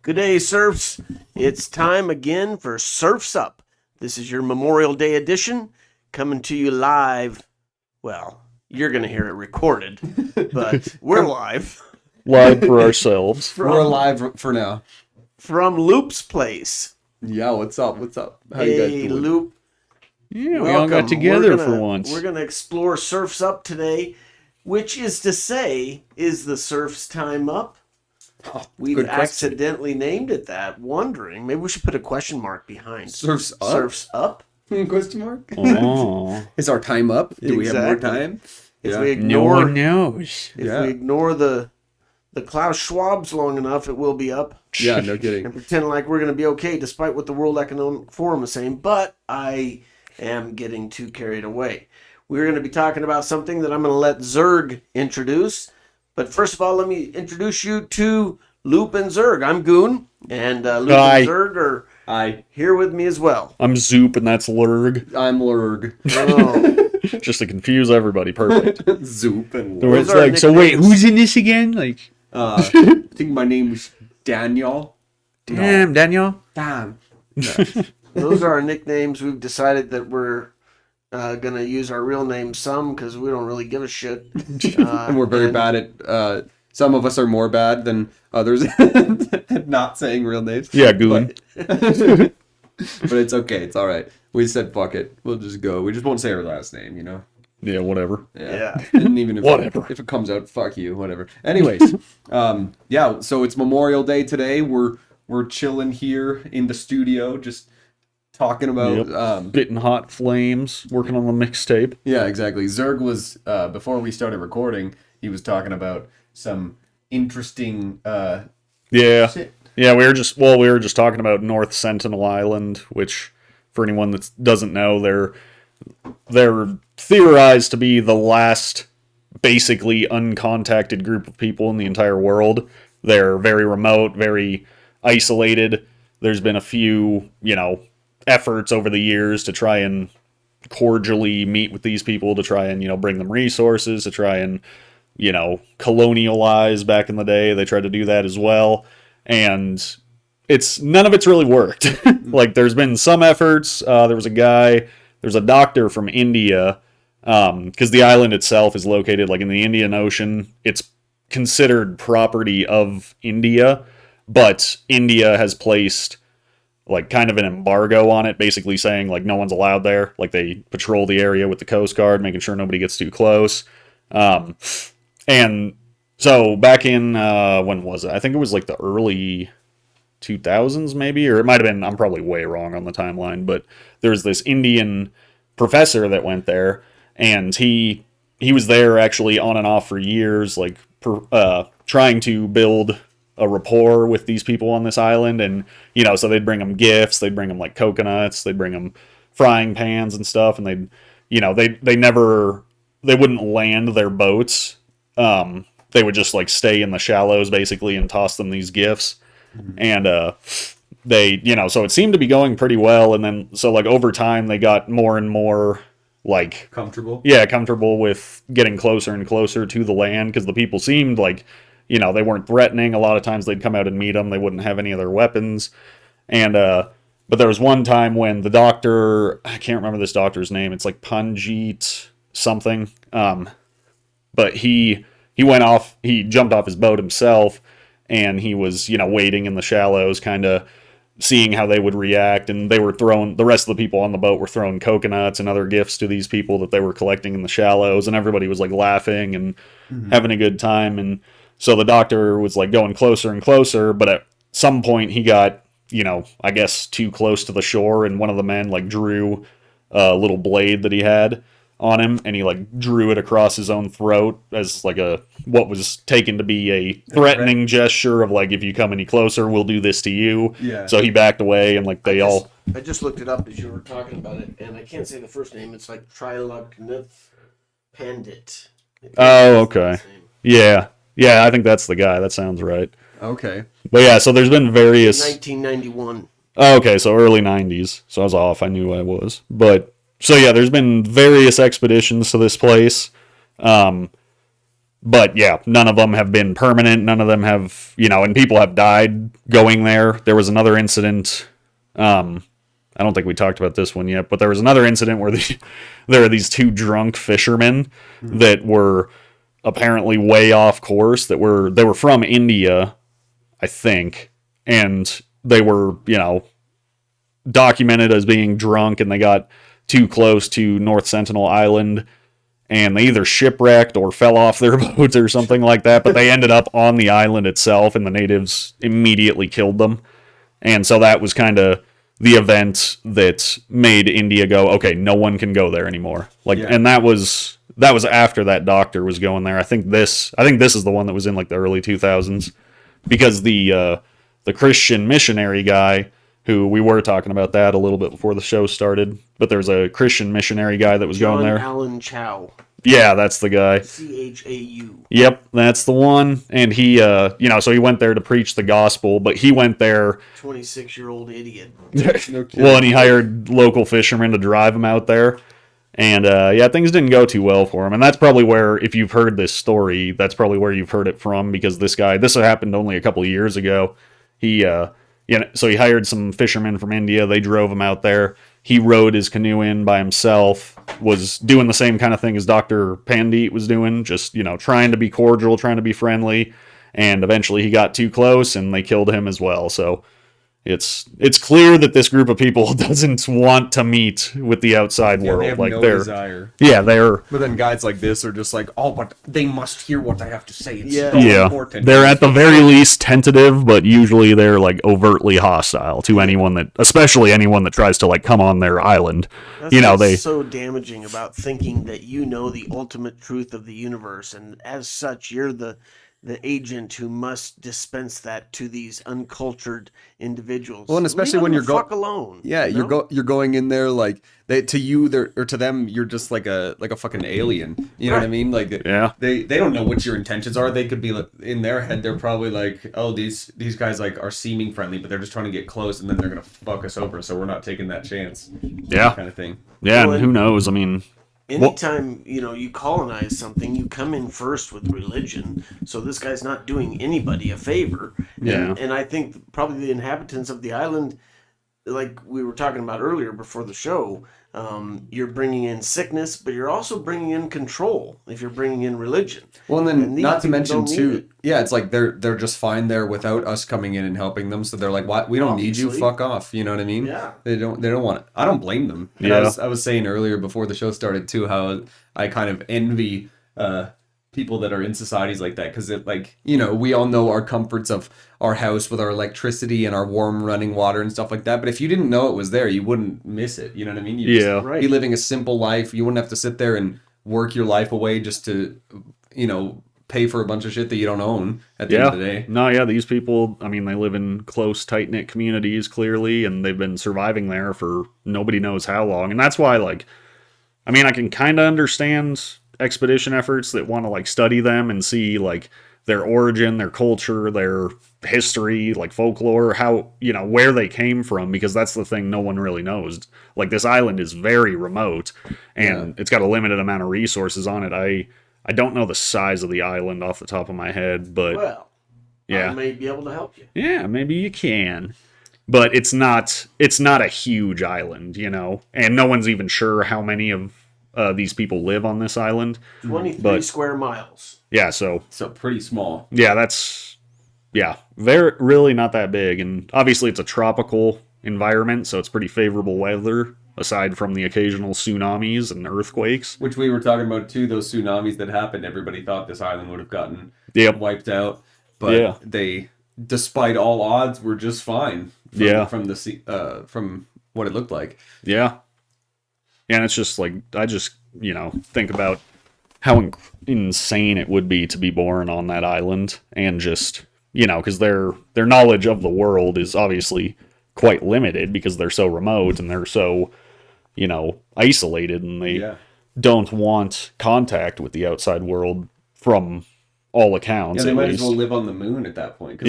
Good day, Serfs. It's time again for Serfs Up. This is your Memorial Day edition, coming to you live. Well, you're going to hear it recorded, but we're live. Live for ourselves. We're alive for now. From Loop's place. Yeah, what's up? What's up? How you guys doing? Loop. Yeah, we all got together for once. We're going to explore Serfs Up today, which is to say, is the Serfs time up? Oh, We've accidentally named it that, wondering. Maybe we should put a question mark behind. Surf's up? Surf's up? Question mark? Oh. Is our time up? Do we have more time? If we ignore, no one knows. If we ignore the Klaus Schwabs long enough, it will be up. Yeah, no kidding. And pretend like we're going to be okay, despite what the World Economic Forum is saying. But I am getting too carried away. We're going to be talking about something that I'm going to let Zerg introduce. But first of all, let me introduce you to Loop and Zerg. I'm Goon, and Loop and Zerg are here with me as well. I'm Zoop, and that's Lurg. I'm Lurg. Oh. Just to confuse everybody, perfect. Zoop and So it's like, so wait, who's in this again? Like, I think my name was Daniel. Damn, Daniel. Damn. Those are our nicknames. We've decided that we're going to use our real names some because we don't really give a shit. And we're very bad at, some of us are more bad than others at not saying real names. Yeah, Goon. But it's okay. It's all right. We said, fuck it. We'll just go. We just won't say our last name, you know? Yeah, whatever. Yeah. And even if, whatever. If it comes out, fuck you, whatever. Anyways, yeah, so it's Memorial Day today. We're chilling here in the studio, just talking about spitting hot flames, working on the mixtape. Yeah, exactly. Zerg was before we started recording, he was talking about some interesting shit. Yeah, we were just talking about North Sentinel Island, which for anyone that doesn't know, they're theorized to be the last basically uncontacted group of people in the entire world. They're very remote, very isolated. There's been a few, efforts over the years to try and cordially meet with these people, to try and, bring them resources, to try and, colonialize back in the day. They tried to do that as well. And none of it's really worked. Like, there's been some efforts. There's a doctor from India, because the island itself is located like in the Indian Ocean. It's considered property of India, but India has placed like kind of an embargo on it, basically saying like no one's allowed there. Like, they patrol the area with the Coast Guard, making sure nobody gets too close. And so back in, when was it? I think it was like the early 2000s maybe, or it might have been, I'm probably way wrong on the timeline, but there's this Indian professor that went there, and he was there actually on and off for years, like trying to build a rapport with these people on this island. And so they'd bring them gifts, they'd bring them like coconuts, they'd bring them frying pans and stuff, and they wouldn't land their boats. They would just like stay in the shallows basically and toss them these gifts. And so it seemed to be going pretty well. And then so like over time they got more and more like comfortable with getting closer and closer to the land, because the people seemed like they weren't threatening. A lot of times they'd come out and meet them. They wouldn't have any of their weapons. And, but there was one time when the doctor, I can't remember this doctor's name. It's like Panjit something. But he jumped off his boat himself, and he was, waiting in the shallows, kind of seeing how they would react. And the rest of the people on the boat were throwing coconuts and other gifts to these people that they were collecting in the shallows. And everybody was like laughing and having a good time. And so the doctor was like going closer and closer, but at some point he got, I guess too close to the shore, and one of the men like drew a little blade that he had on him, and he like drew it across his own throat as like what was taken to be a threatening gesture of like, if you come any closer, we'll do this to you. Yeah. So he backed away, and like I just looked it up as you were talking about it, and I can't say the first name. It's like Trilognath Pandit. Oh, okay. Yeah, I think that's the guy. That sounds right. Okay. But yeah, so there's been various 1991. Oh, okay, so early 90s. So I was off. I knew I was. But so yeah, there's been various expeditions to this place. But yeah, none of them have been permanent. None of them have, and people have died going there. There was another incident. I don't think we talked about this one yet, but there was another incident where there are these two drunk fishermen that were apparently way off course. They were from India, I think, and they were, documented as being drunk, and they got too close to North Sentinel Island, and they either shipwrecked or fell off their boats or something like that, but they ended up on the island itself, and the natives immediately killed them. And so that was kind of the event that made India go, okay, no one can go there anymore. And that was after that doctor was going there. I think this is the one that was in like the early 2000s, because the Christian missionary guy, who we were talking about that a little bit before the show started, but there's a Christian missionary guy that was going there. Alan Chow. Yeah, that's the guy. Chau. Yep, that's the one. And he, so he went there to preach the gospel, but he went there. 26-year-old idiot. Well, and he hired local fishermen to drive him out there. And, things didn't go too well for him. And that's probably where, if you've heard this story, that's probably where you've heard it from, because this happened only a couple of years ago. So he hired some fishermen from India. They drove him out there. He rowed his canoe in by himself, was doing the same kind of thing as Dr. Pandit was doing, just, trying to be cordial, trying to be friendly. And eventually he got too close and they killed him as well. So it's clear that this group of people doesn't want to meet with the outside world. They have like no they're desire. Yeah, they're But then guys like this are just like, oh, but they must hear what I have to say. It's so yeah. important. They're at the very least tentative, but usually they're like overtly hostile to especially anyone that tries to like come on their island. That's what's so damaging about thinking that you know the ultimate truth of the universe, and as such, you're the agent who must dispense that to these uncultured individuals. Well, and especially when you're fuck alone. Yeah, you're going in there like to them you're just like a fucking alien. You know what I mean? Like they don't know what your intentions are. They could be like, in their head they're probably like, oh, these guys like are seeming friendly, but they're just trying to get close, and then they're gonna fuck us over. So we're not taking that chance. Yeah, kind of thing. Yeah, and who knows? I mean. Anytime, you colonize something, you come in first with religion. So this guy's not doing anybody a favor. Yeah. And I think probably the inhabitants of the island, like we were talking about earlier before the show, you're bringing in sickness, but you're also bringing in control if you're bringing in religion. Well, and then not to mention too, it. it's like they're just fine there without us coming in and helping them. So they're like, "What? We don't need you. Fuck off." You know what I mean? Yeah. They don't want it. I don't blame them. And I was saying earlier before the show started too how I kind of envy people that are in societies like that, because it, like, we all know our comforts of our house with our electricity and our warm running water and stuff like that, but if you didn't know it was there, you wouldn't miss it. You know what I mean? You'd just be living a simple life. You wouldn't have to sit there and work your life away just to pay for a bunch of shit that you don't own at the end of the day. No, these people, I mean, they live in close, tight-knit communities, clearly, and they've been surviving there for nobody knows how long. And that's why, like, I mean, I can kind of understand expedition efforts that want to, like, study them and see, like, their origin, their culture, their history, like folklore, how, where they came from, because that's the thing no one really knows. Like, this island is very remote, and it's got a limited amount of resources on it. I don't know the size of the island off the top of my head, but I may be able to help you. Yeah, maybe you can. But it's not a huge island, and no one's even sure how many of these people live on this island. 23 square miles. Yeah, so pretty small. Yeah, that's really not that big, and obviously it's a tropical environment, so it's pretty favorable weather, aside from the occasional tsunamis and earthquakes. Which we were talking about too, those tsunamis that happened. Everybody thought this island would have gotten wiped out, but they, despite all odds, were just fine. From what it looked like. Yeah, and it's just like, I just think about how insane it would be to be born on that island, and just because their knowledge of the world is obviously quite limited because they're so remote and they're so isolated, and they don't want contact with the outside world from all accounts. Yeah, they might as well live on the moon at that point.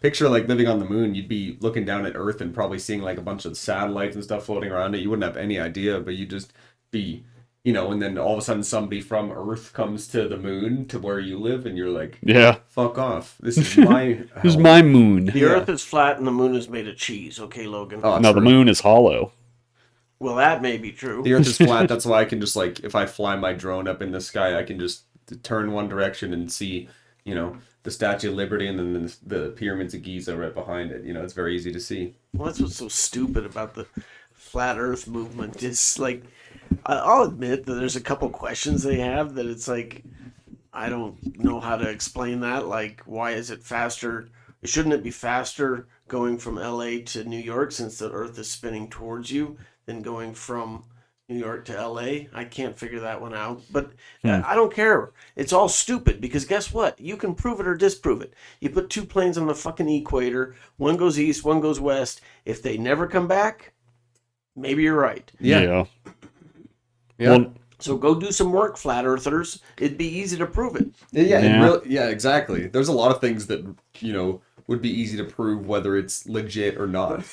Picture like living on the moon, you'd be looking down at Earth and probably seeing like a bunch of satellites and stuff floating around it. You wouldn't have any idea, but you'd just be you know, and then all of a sudden somebody from Earth comes to the moon to where you live, and you're like, Yeah. fuck off. This is my This is hell." my moon. The Yeah. Earth is flat and the moon is made of cheese. Okay, Logan. Oh, No, the true. moon is hollow. Well, that may be true. The Earth is flat. That's why I can just like, if I fly my drone up in the sky, I can just turn one direction and see, you know, the Statue of Liberty and then the pyramids of Giza right behind it. You know, it's very easy to see. Well, that's what's so stupid about the flat Earth movement. It's like, I'll admit that there's a couple questions they have that it's like, I don't know how to explain that. Like, why is it faster? Shouldn't it be faster going from LA to New York since the Earth is spinning towards you than going from New York to LA? I can't figure that one out. But I don't care. It's all stupid because guess what? You can prove it or disprove it. You put two planes on the fucking equator. One goes east, one goes west. If they never come back, maybe you're right. Yeah. Yeah. Well, So go do some work, flat earthers. It'd be easy to prove it. Yeah, exactly. There's a lot of things that, you know, would be easy to prove whether it's legit or not.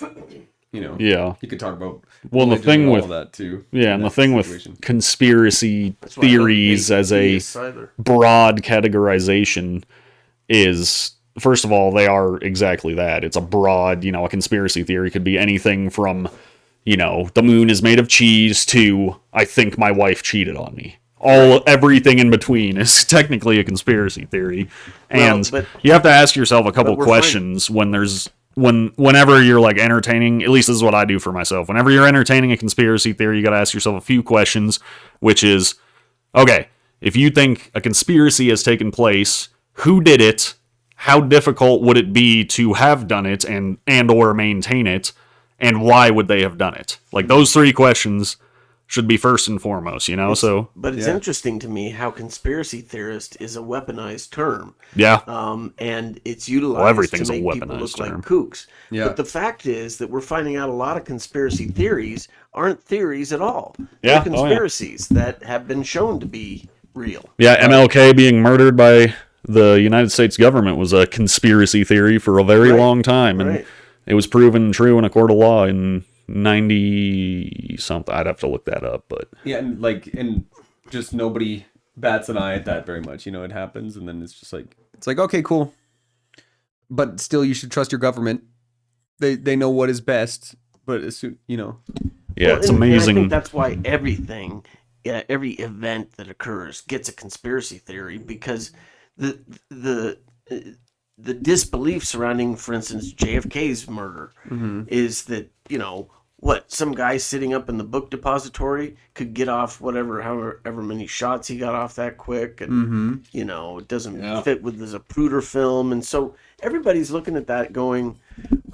You know, yeah. you could talk about Well, the religion thing and all with of that too. Yeah, and the thing situation. with conspiracy That's why I don't theories hate as a theists either. broad categorization is, first of all, they are exactly that. It's a broad, you know, a conspiracy theory could be anything from, you know, the moon is made of cheese to I think my wife cheated on me. Everything in between is technically a conspiracy theory. And but- you have to ask yourself a couple but we're questions whenever you're like entertaining, at least this is what I do for myself. Whenever you're entertaining a conspiracy theory, you got to ask yourself a few questions, which is, okay, if you think a conspiracy has taken place, who did it? How difficult would it be to have done it and or maintain it? And why would they have done it? Like those three questions should be first and foremost, you know? But it's interesting to me how conspiracy theorist is a weaponized term. Yeah. And it's utilized everything's to a make people weaponized look term. like kooks. Yeah. But the fact is that we're finding out a lot of conspiracy theories aren't theories at all. Yeah. They're conspiracies that have been shown to be real. Yeah, MLK being murdered by the United States government was a conspiracy theory for a very long time. And it was proven true in a court of law in 90 something. I'd have to look that up, but Yeah, and just nobody bats an eye at that very much. You know, it happens, and then it's like okay, cool, but still, you should trust your government. They know what is best, but as soon, you know, yeah, it's and I amazing. think that's why every event that occurs gets a conspiracy theory because the disbelief surrounding, for instance, JFK's murder is that, you know, what, some guy sitting up in the book depository could get off however many shots he got off that quick, and you know, it doesn't fit with the Zapruder film, and so everybody's looking at that going,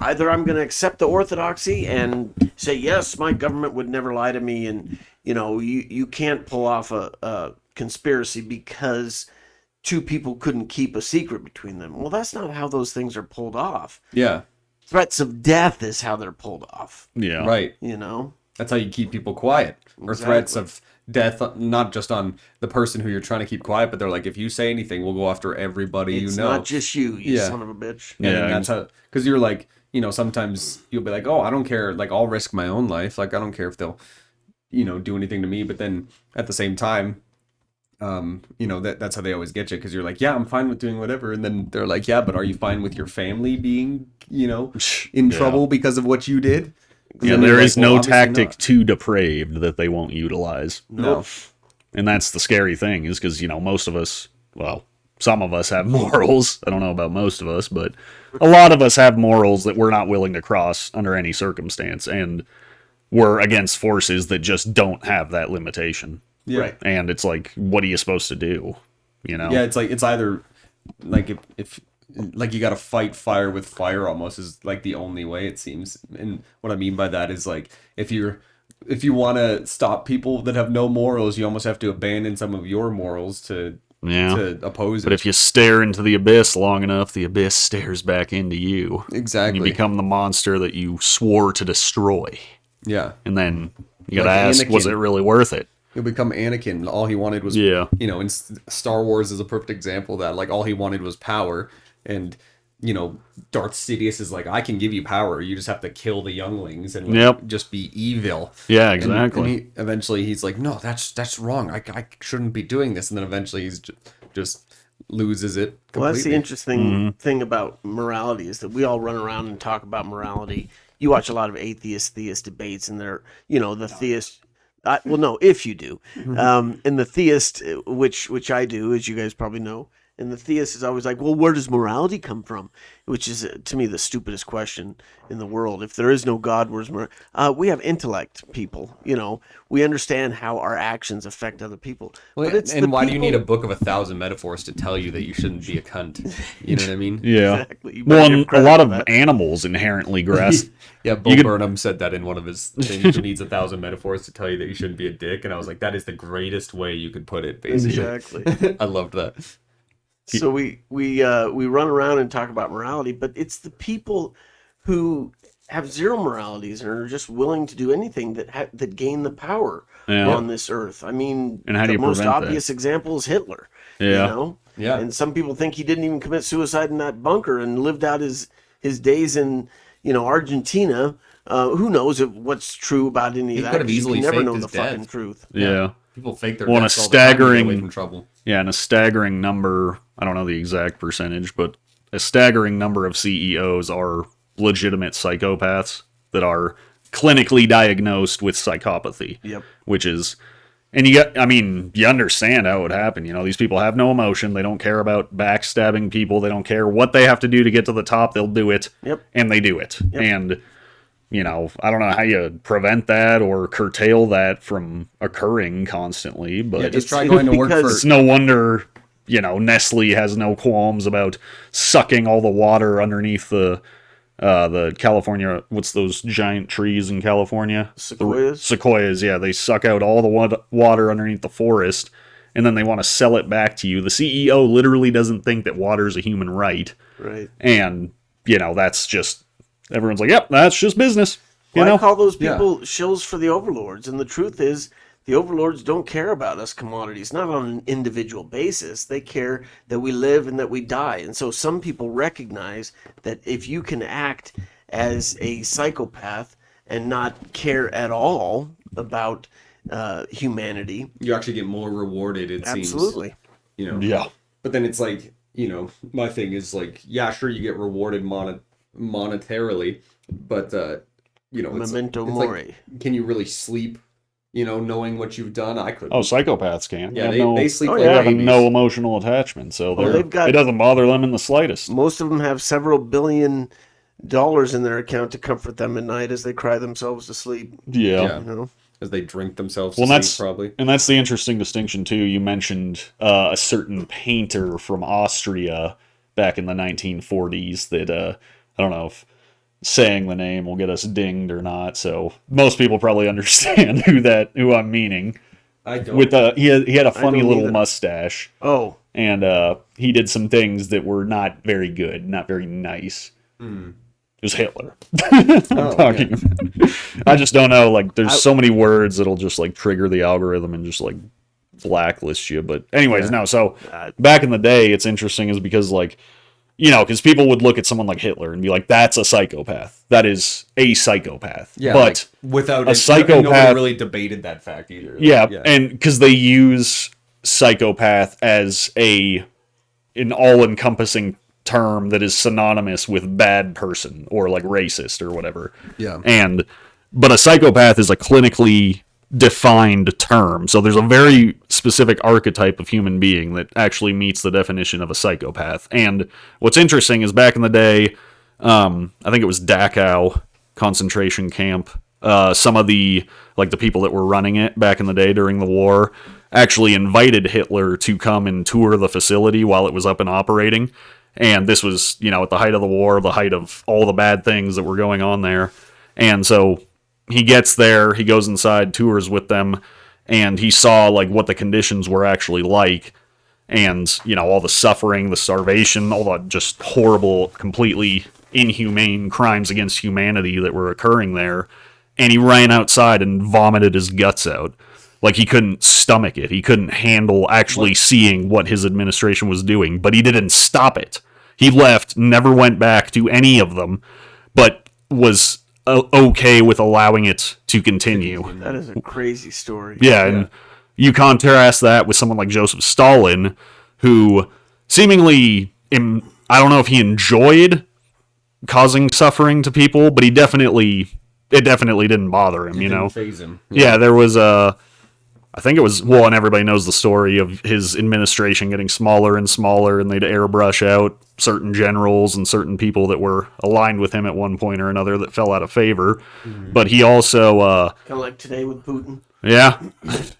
either I'm going to accept the orthodoxy and say yes, my government would never lie to me, and you know, you can't pull off a conspiracy because two people couldn't keep a secret between them. Well, that's not how those things are pulled off. yeah, Threats of death is how they're pulled off. Yeah. right. You know? That's how you keep people quiet, or threats of death, not just on the person who you're trying to keep quiet, but they're like, if you say anything, we'll go after everybody It's you know. not just you Yeah. son of a bitch. And Yeah, that's how, because you're like, you know, sometimes you'll be like, oh, I don't care, like I'll risk my own life, like I don't care if they'll, you know, do anything to me. But then at the same time, you know, that's how they always get you, because you're like, yeah, I'm fine with doing whatever, and then they're like, yeah, but are you fine with your family being, you know, in trouble because of what you did? Yeah, And there you're is like, well, no obviously tactic not. too depraved that they won't utilize. No. And that's the scary thing, is because, you know, most of us, well, some of us have morals. I don't know about most of us, but a lot of us have morals that we're not willing to cross under any circumstance. And we're against forces that just don't have that limitation. Yeah. Right. And it's like, what are you supposed to do? You know? Yeah, it's like, it's either like if like you got to fight fire with fire, almost, is like the only way, it seems. And what I mean by that is, like, if you want to stop people that have no morals, you almost have to abandon some of your morals to oppose it. But if you stare into the abyss long enough, the abyss stares back into you. Exactly. And you become the monster that you swore to destroy. Yeah. And then you gotta Like ask, was Anakin. it really worth it? He'll become Anakin. All he wanted was, Yeah. you know, in Star Wars is a perfect example of that. Like, all he wanted was power, and, Darth Sidious is like, I can give you power. You just have to kill the younglings and just be evil. Yeah, exactly. And eventually he's like, no, that's wrong. I shouldn't be doing this. And then eventually he's just loses it completely. Well, that's the interesting thing about morality is that we all run around and talk about morality. You watch a lot of theist debates, and they're, the theist. Well, no, if you do, and the theist, which I do, as you guys probably know, and the theist is always like, well, where does morality come from? Which is, to me, the stupidest question in the world. If there is no God, where's morality? We have intellect, people. We understand how our actions affect other people. Well, but and why do you need a book of 1,000 metaphors to tell you that you shouldn't be a cunt? You know what I mean? Yeah. Exactly. Well, and a lot of animals inherently grasp. Yeah, Bo Burnham said that in one of his things. He needs 1,000 metaphors to tell you that you shouldn't be a dick. And I was like, that is the greatest way you could put it, basically. Exactly. I loved that. So we run around and talk about morality, but it's the people who have zero moralities and are just willing to do anything that gain the power on this earth. I mean, and how do the you most prevent obvious example is Hitler. Yeah. Yeah. And some people think he didn't even commit suicide in that bunker and lived out his days in Argentina. Who knows what's true about any of that? Could have easily you can never faked know his the death. fucking truth. Yeah. People fake their Well, deaths all the time to get away from trouble. Yeah, and a staggering number, I don't know the exact percentage, but a staggering number of CEOs are legitimate psychopaths that are clinically diagnosed with psychopathy. Yep. Which is, and you understand how it would happen. These people have no emotion. They don't care about backstabbing people. They don't care what they have to do to get to the top. They'll do it. Yep. And they do it. Yep. And I don't know how you prevent that or curtail that from occurring constantly, but just try going to work for... It's no wonder, Nestle has no qualms about sucking all the water underneath the California, what's those giant trees in California? Sequoias? Sequoias, yeah. They suck out all the water underneath the forest, and then they want to sell it back to you. The CEO literally doesn't think that water is a human right. Right. And, that's just... Everyone's like, yep, that's just business. I call those people shills for the overlords. And the truth is, the overlords don't care about us commodities, not on an individual basis. They care that we live and that we die. And so some people recognize that if you can act as a psychopath and not care at all about humanity, you actually get more rewarded, it seems. Absolutely. Yeah. But then it's like, my thing is like, yeah, sure, you get rewarded monetarily, but Memento it's mori. like, can you really sleep, knowing what you've done? I couldn't. Oh, psychopaths can. Yeah, they they sleep like they have babies. no emotional attachment, so they've got- it doesn't bother them in the slightest. Most of them have several $billion in their account to comfort them at night as they cry themselves to sleep. Yeah. As they drink themselves Well, to sleep, probably. And that's the interesting distinction, too. You mentioned a certain painter from Austria back in the 1940s that, I don't know if saying the name will get us dinged or not, so most people probably understand who I'm meaning. I don't. With he had a funny little either. mustache. Oh. And he did some things that were not very good, not very nice. It was Hitler. I'm talking about. I just don't know. Like, there's so many words that'll just like trigger the algorithm and just like blacklist you. But anyways, no. So back in the day, it's interesting is because like, because people would look at someone like Hitler and be like, "That's a psychopath. That is a psychopath." Yeah, but like, without a psychopath, nobody really debated that fact either. Yeah, and because they use psychopath as an all-encompassing term that is synonymous with bad person or like racist or whatever. Yeah. But a psychopath is a clinically defined term. So there's a very specific archetype of human being that actually meets the definition of a psychopath. And what's interesting is back in the day, I think it was Dachau concentration camp. Some of the people that were running it back in the day during the war actually invited Hitler to come and tour the facility while it was up and operating. And this was, at the height of the war, the height of all the bad things that were going on there. And so he gets there, he goes inside, tours with them, and he saw what the conditions were actually like. And, all the suffering, the starvation, all the just horrible, completely inhumane crimes against humanity that were occurring there. And he ran outside and vomited his guts out. Like, he couldn't stomach it. He couldn't handle actually seeing what his administration was doing, but he didn't stop it. He left, never went back to any of them, but was okay with allowing it to continue. That is a crazy story. Yeah, and you contrast that with someone like Joseph Stalin, who seemingly, I don't know if he enjoyed causing suffering to people, but it definitely didn't bother him, Didn't faze him. Yeah, there was I think it was, well, and everybody knows the story of his administration getting smaller and smaller, and they'd airbrush out certain generals and certain people that were aligned with him at one point or another that fell out of favor. But he also, Kind of like today with Putin.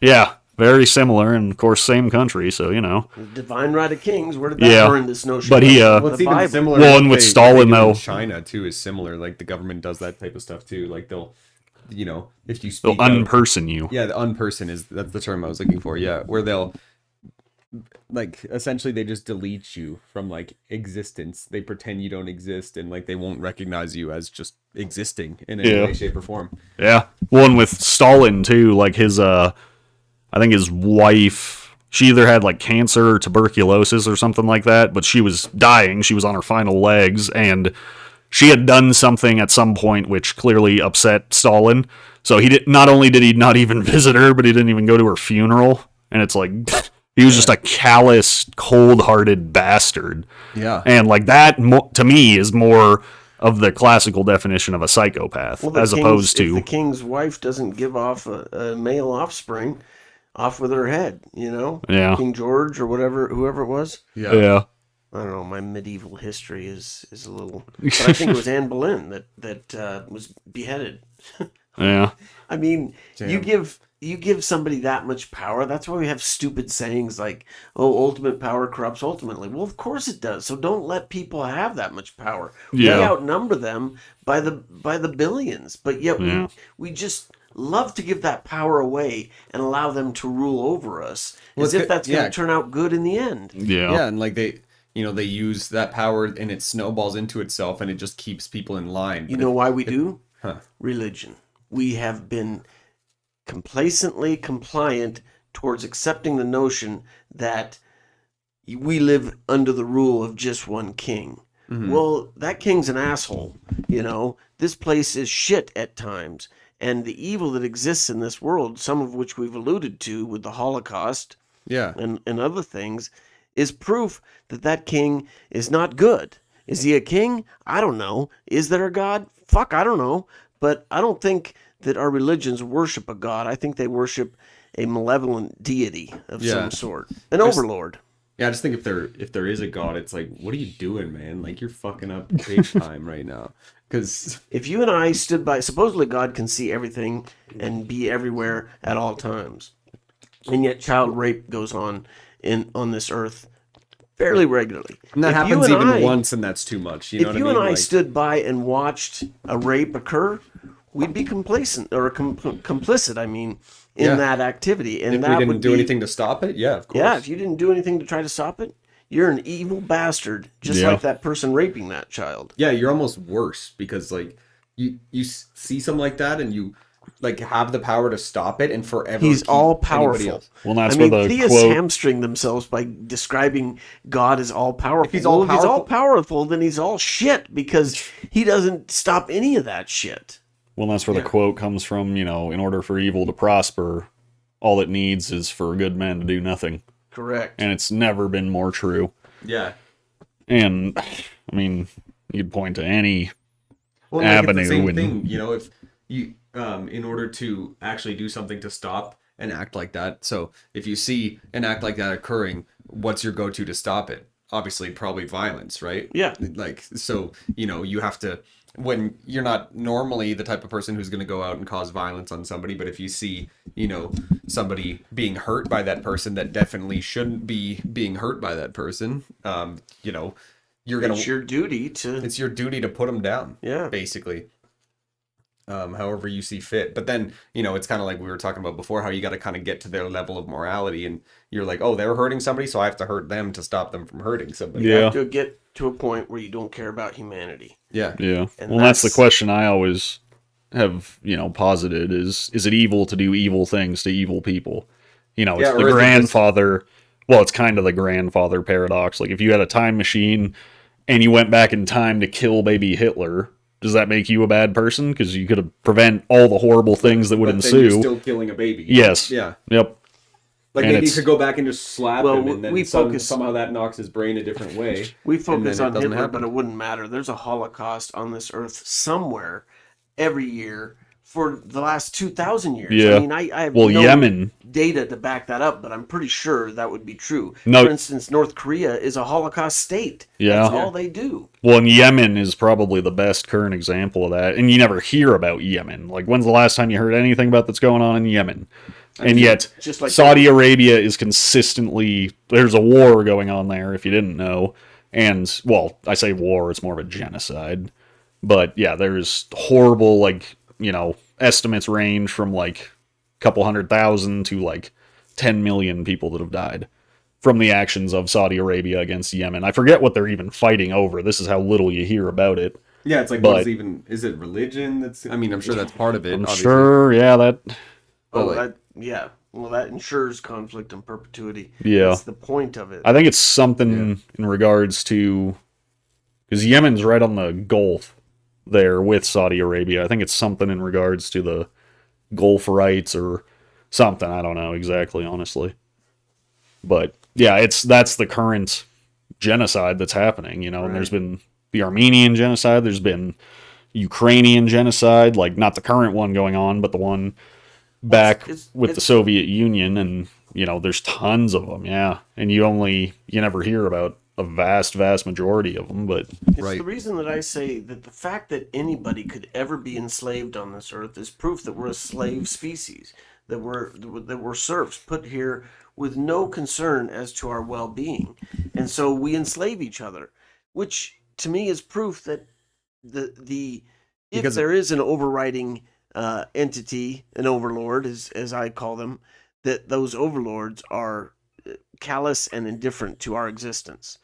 yeah, very similar, and of course, same country, so, The divine right of kings, where did that horrendous notion but he, come from? Well, it's The even Bible. similar. Well, what and with they Stalin, do in though- China too is similar. Like the government does that type of stuff too. Like they'll, if you they'll speak out, unperson you. yeah, the unperson that's the term I was looking for. Yeah, where they'll, like, essentially they just delete you from like existence. They pretend you don't exist, and like they won't recognize you as just existing in any way, shape, or form. Yeah. Well, and with Stalin, too, like his, I think his wife, she either had like cancer or tuberculosis or something like that, but she was dying. She was on her final legs, and she had done something at some point which clearly upset Stalin. So not only did he not even visit her, but he didn't even go to her funeral. And it's like, he was just a callous, cold-hearted bastard. Yeah. And like that, to me, is more of the classical definition of a psychopath, as opposed to if the king's wife doesn't give off a male offspring, off with her head, Yeah. King George or whoever it was. Yeah. I don't know. My medieval history is a little, but I think it was Anne Boleyn that was beheaded. Yeah. I mean, you give somebody that much power. That's why we have stupid sayings like, "Oh, ultimate power corrupts ultimately." Well, of course it does. So don't let people have that much power. Yeah. We outnumber them by the billions, but yet we just love to give that power away and allow them to rule over us, as if that's going to turn out good in the end. Yeah. Yeah, and like they use that power and it snowballs into itself, and it just keeps people in line. You know why we do? Religion. We have been complacently compliant towards accepting the notion that we live under the rule of just one king. Well, that king's an asshole. This place is shit at times. And the evil that exists in this world, some of which we've alluded to with the Holocaust and other things, is proof that king is not good. Is he a king? I don't know. Is there a God? Fuck, I don't know. But I don't think that our religions worship a God. I think they worship a malevolent deity of some sort, an overlord. Yeah, I just think if there is a God, it's like, what are you doing, man? Like, you're fucking up big time right now. Because if you and I stood by, supposedly God can see everything and be everywhere at all times, and yet child rape goes on on this earth fairly regularly. And that happens even once, and that's too much. You know what I mean? If you and I Like, stood by and watched a rape occur, we'd be complacent or complicit. I mean, in that activity, and if that we would didn't do anything to stop it, yeah, of course. Yeah, if you didn't do anything to try to stop it, you're an evil bastard, just like that person raping that child. Yeah, you're almost worse because like you see something like that and you like have the power to stop it and forever. He's keep all anybody powerful. else. Well, that's where where the theists quote. hamstring themselves by describing God as all powerful. If he's all If he's all powerful, then he's all shit because he doesn't stop any of that shit. Well, that's where the quote comes from. In order for evil to prosper, all it needs is for good men to do nothing. Correct. And it's never been more true. Yeah. And I mean, you'd point to any Well, avenue. it's the same and, thing, if you in order to actually do something to stop an act like that. So if you see an act like that occurring, what's your go-to to stop it? Obviously, probably violence, right? Yeah. Like, so, you have to, when you're not normally the type of person who's going to go out and cause violence on somebody, but if you see, somebody being hurt by that person that definitely shouldn't be being hurt by that person, you're going to, It's your duty to. it's your duty to put them down. Yeah. Basically. However you see fit. But then, it's kind of like we were talking about before, how you got to kind of get to their level of morality, and you're like, oh, they're hurting somebody, so I have to hurt them to stop them from hurting somebody. You Yeah. have to get to a point where you don't care about humanity. Yeah. Yeah. And Well, that's the that's- question I always have, posited is it evil to do evil things to evil people? It's or the is it just- grandfather. Well, it's kind of the grandfather paradox. Like if you had a time machine and you went back in time to kill baby Hitler, does that make you a bad person? Because you could have prevent all the horrible things that would But ensue. then you're still killing a baby. Yes. Yeah. Yep. Like And maybe you it's- could go back and just slap Well, him, and then we focus- somehow that knocks his brain a different way. We and focus then it on doesn't Hitler, happen. but it wouldn't matter. There's a Holocaust on this earth somewhere every year for the last 2,000 years. Yeah. I mean, I have Well, no Yemen. data to back that up, but I'm pretty sure that would be true. No. For instance, North Korea is a Holocaust state. Yeah. That's all they do. Well, and Yemen is probably the best current example of that. And you never hear about Yemen. Like, when's the last time you heard anything about that's going on in Yemen? And yet, just like Saudi Arabia is consistently, there's a war going on there, if you didn't know. And, well, I say war, it's more of a genocide. But, yeah, there's horrible, like, estimates range from, like, a couple 100,000 to, like, 10 million people that have died from the actions of Saudi Arabia against Yemen. I forget what they're even fighting over. This is how little you hear about it. Yeah, it's like, But- is it religion? I'm sure that's part of it. I'm obviously. sure, yeah, that... Oh, like- yeah. Well, that ensures conflict in perpetuity. Yeah. That's the point of it. I think it's something in regards to, because Yemen's right on the Gulf there with Saudi Arabia. I think it's something in regards to the Gulf rights or something. I don't know exactly, honestly. But yeah, that's the current genocide that's happening, and there's been the Armenian genocide, there's been Ukrainian genocide, like not the current one going on, but the one back with the Soviet Union, and there's tons of them, and you never hear about a vast majority of them, but It's Right. the reason that I say that the fact that anybody could ever be enslaved on this earth is proof that we're a slave species, that we're serfs put here with no concern as to our well-being, and so we enslave each other, which to me is proof that if Because- there is an overriding entity, an overlord, as I call them, that those overlords are callous and indifferent to our existence.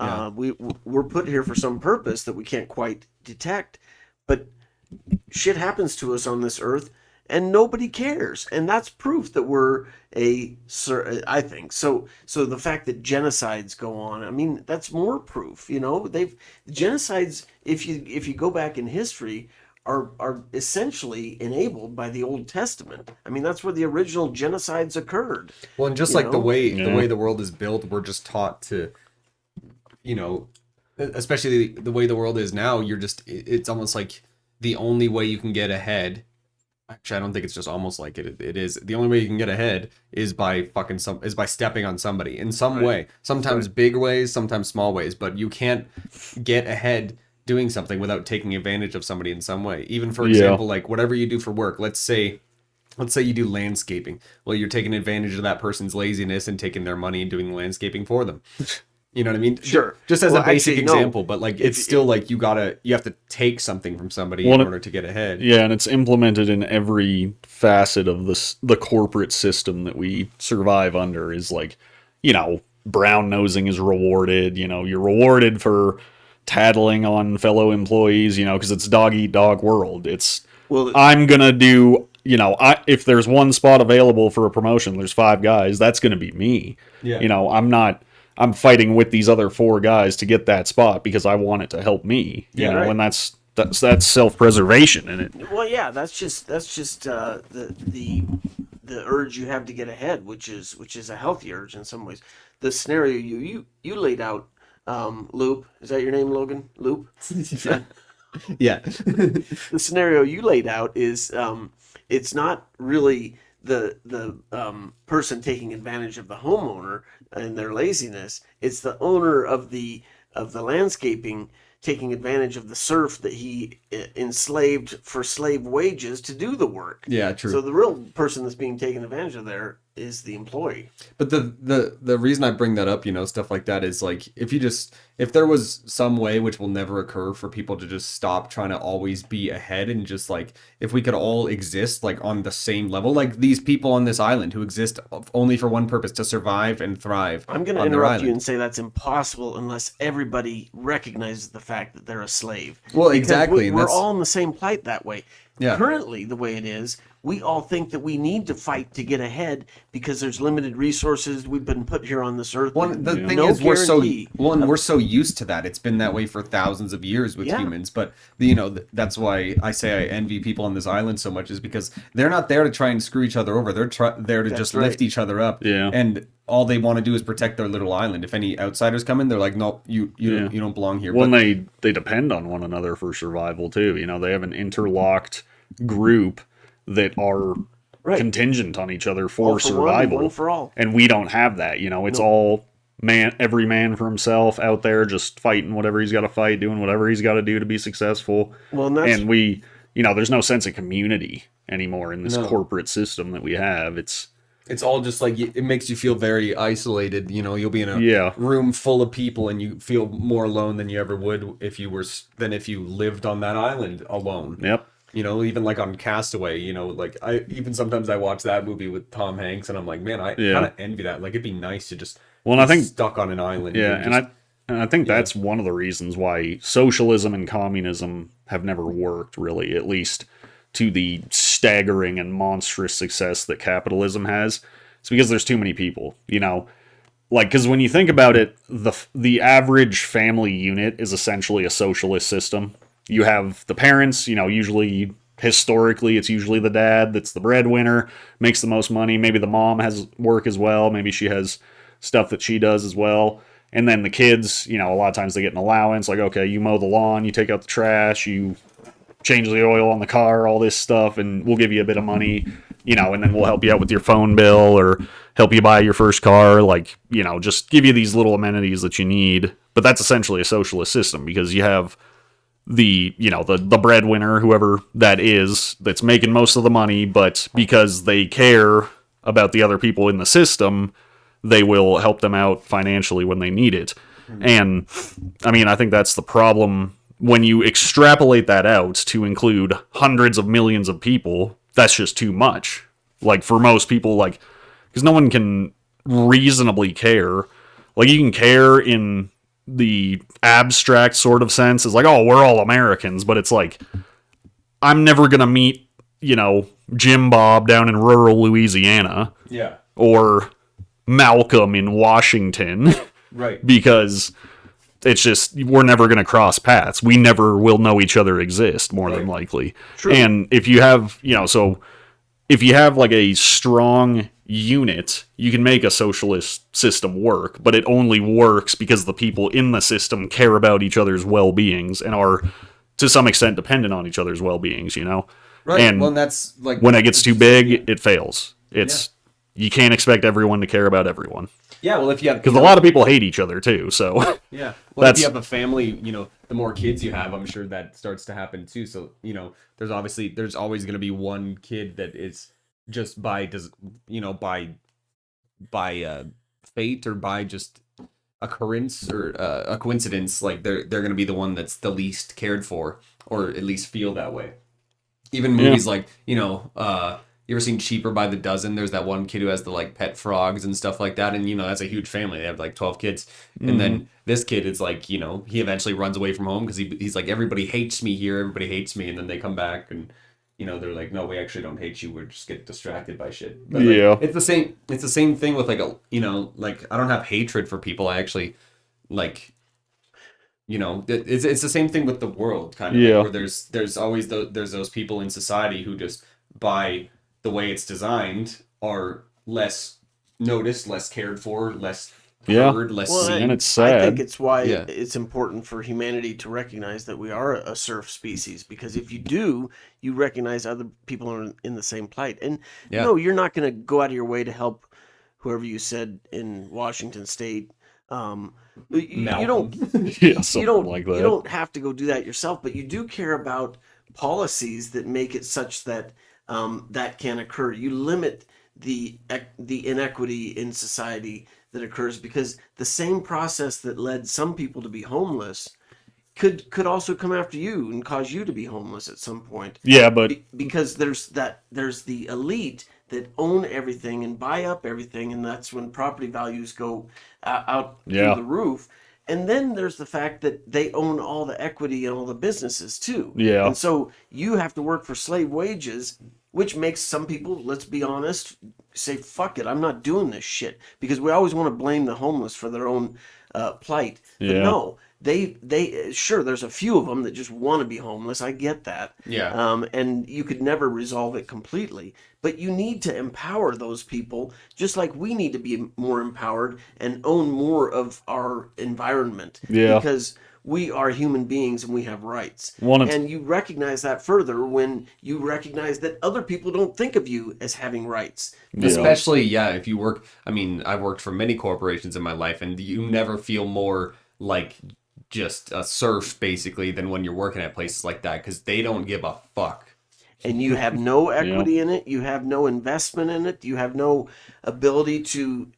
Yeah. We're put here for some purpose that we can't quite detect, but shit happens to us on this earth and nobody cares, and that's proof that we're I think so. The fact that genocides go on, I mean, that's more proof. Genocides, if you go back in history, are essentially enabled by the Old Testament. I mean, that's where the original genocides occurred. Well, and just You like know? the way Yeah. the world is built, we're just taught to, especially the way the world is now. It's almost like the only way you can get ahead. Actually, I don't think it's just almost like it. It is the only way you can get ahead is by by stepping on somebody in some way. Sometimes big ways, sometimes small ways, but you can't get ahead doing something without taking advantage of somebody in some way. Even for example, like whatever you do for work, let's say you do landscaping. Well, you're taking advantage of that person's laziness and taking their money and doing the landscaping for them. You know what I mean? Sure. Just as Well, a basic actually, no. example, but like it's still like you have to take something from somebody Well, in order to get ahead. yeah, and it's implemented in every facet of the corporate system that we survive under. Is like, brown nosing is rewarded. You're rewarded for tattling on fellow employees. Because it's dog eat dog world. It's Well, I'm gonna do. If there's one spot available for a promotion, there's 5 guys. That's gonna be me. Yeah. I'm fighting with these other 4 guys to get that spot because I want it to help me. Yeah, right. And that's self-preservation in it. well, yeah, that's just the urge you have to get ahead, which is a healthy urge in some ways. The scenario you laid out, Loop, is that your name, Logan? Loop? Yeah. The scenario you laid out is it's not really the person taking advantage of the homeowner and their laziness. It's the owner of the landscaping taking advantage of the serf that he enslaved for slave wages to do the work. Yeah, true. So the real person that's being taken advantage of there is the employee. But the reason I bring that up, stuff like that is like if there was some way, which will never occur, for people to just stop trying to always be ahead and just like if we could all exist like on the same level, like these people on this island who exist only for one purpose, to survive and thrive. I'm going to on their interrupt you island. and say that's impossible unless everybody recognizes the fact that they're a slave. Well, Because exactly, and We're that's- all in the same plight that way. Yeah. Currently, the way it is, we all think that we need to fight to get ahead because there's limited resources. We've been put here on this earth. The with thing no is, we're guarantee so used to that. It's been that way for thousands of years with humans. But that's why I say I envy people on this island so much, is because they're not there to try and screw each other over. They're there to just lift each other up. Yeah. And all they want to do is protect their little island. If any outsiders come in, they're like, no, you don't belong here. Well, they depend on one another for survival too. They have an interlocked group that are contingent on each other for survival. One for all. And we don't have that. It's all every man for himself out there, just fighting whatever he's got to fight, doing whatever he's got to do to be successful. Well, and we, there's no sense of community anymore in this corporate system that we have. It's all just like, it makes you feel very isolated. You'll be in a room full of people and you feel more alone than you ever would if you lived on that island alone. Yep. Even like on Castaway, like even sometimes I watch that movie with Tom Hanks and I'm like, man, I kind of envy that. Like, it'd be nice to just I think stuck on an island. Yeah. And I think that's one of the reasons why socialism and communism have never worked, really, at least to the staggering and monstrous success that capitalism has. It's because there's too many people, because when you think about it, the average family unit is essentially a socialist system. You have the parents, usually historically it's usually the dad that's the breadwinner, makes the most money. Maybe the mom has work as well. Maybe she has stuff that she does as well. And then the kids, a lot of times they get an allowance, like, okay, you mow the lawn, you take out the trash, you change the oil on the car, all this stuff, and we'll give you a bit of money, and then we'll help you out with your phone bill or help you buy your first car, just give you these little amenities that you need. But that's essentially a socialist system, because you have the breadwinner, whoever that is, that's making most of the money, but because they care about the other people in the system, they will help them out financially when they need it. And I think that's the problem. When you extrapolate that out to include hundreds of millions of people, that's just too much. Like, for most people, because no one can reasonably care. Like, you can care in the abstract sort of sense, is like, oh, we're all Americans, but it's like, I'm never gonna meet, Jim Bob down in rural Louisiana. Yeah. Or Malcolm in Washington. Right. Because it's just, we're never going to cross paths. We never will know each other exist, more than likely. True. And if you have, if you have like a strong unit, you can make a socialist system work, but it only works because the people in the system care about each other's well-beings and are, to some extent, dependent on each other's well-beings, Right. And well, that's like, when it gets too big, it fails. You can't expect everyone to care about everyone. Yeah, well, if you have... Because a lot of people hate each other, too, so... Yeah. Well, if you have a family, the more kids you have, I'm sure that starts to happen, too. So, there's always going to be one kid that is just by fate or by just occurrence or a coincidence, like, they're going to be the one that's the least cared for, or at least feel that way. Even movies like, you ever seen Cheaper by the Dozen? There's that one kid who has the pet frogs and stuff like that, and that's a huge family. They have 12 kids, and then this kid is he eventually runs away from home because he's like, everybody hates me here, everybody hates me, and then they come back and they're like, no, we actually don't hate you, we're just get distracted by shit. But, it's the same. It's the same thing with I don't have hatred for people. I actually it's the same thing with the world, kind of where there's always there's those people in society who just by the way it's designed are less noticed, less cared for, less heard, less seen. And it's sad. I think it's why it's important for humanity to recognize that we are a surf species, because if you do, you recognize other people are in the same plight. And no, you're not going to go out of your way to help whoever you said in Washington State. You don't you don't have to go do that yourself, but you do care about policies that make it such that that can occur. You limit the inequity in society that occurs, because the same process that led some people to be homeless could also come after you and cause you to be homeless at some point. Yeah, but because there's the elite that own everything and buy up everything, and that's when property values go out through the roof. And then there's the fact that they own all the equity and all the businesses too. Yeah. And so you have to work for slave wages, which makes some people, let's be honest, say, fuck it, I'm not doing this shit. Because we always want to blame the homeless for their own plight. But Yeah. no, they sure, there's a few of them that just want to be homeless. I get that. Yeah. And you could never resolve it completely. But you need to empower those people, just like we need to be more empowered and own more of our environment. Yeah. Because we are human beings and we have rights. One of- And you recognize that further when you recognize that other people don't think of you as having rights. Yeah. Especially, if you work, I mean, I've worked for many corporations in my life, and you never feel more like just a serf, basically, than when you're working at places like that, because they don't give a fuck. And you have no equity in it, you have no investment in it, you have no ability to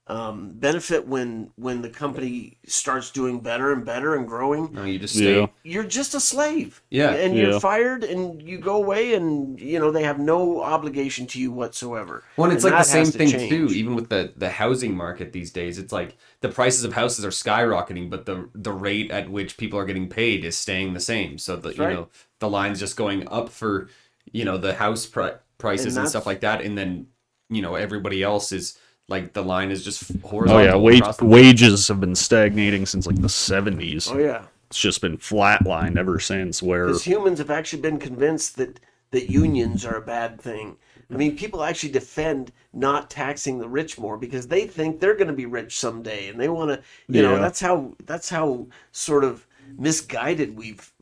benefit when the company starts doing better and better and growing. No, you just stay. Yeah. You're just a slave. Yeah. And Yeah. you're fired and you go away, and they have no obligation to you whatsoever. Well, and it's And like the that same has to thing change. too, even with the housing market these days. It's like the prices of houses are skyrocketing, but the rate at which people are getting paid is staying the same. So that right. the line's just going up for the house prices and stuff like that, and then everybody else is like the line is just Oh horizontal. yeah, across the- wages have been stagnating since like the 70s. Oh yeah. It's just been flatlined ever since. Where Because humans have actually been convinced that unions are a bad thing. I mean, people actually defend not taxing the rich more because they think they're going to be rich someday, and they want to. Yeah. That's how sort of misguided we've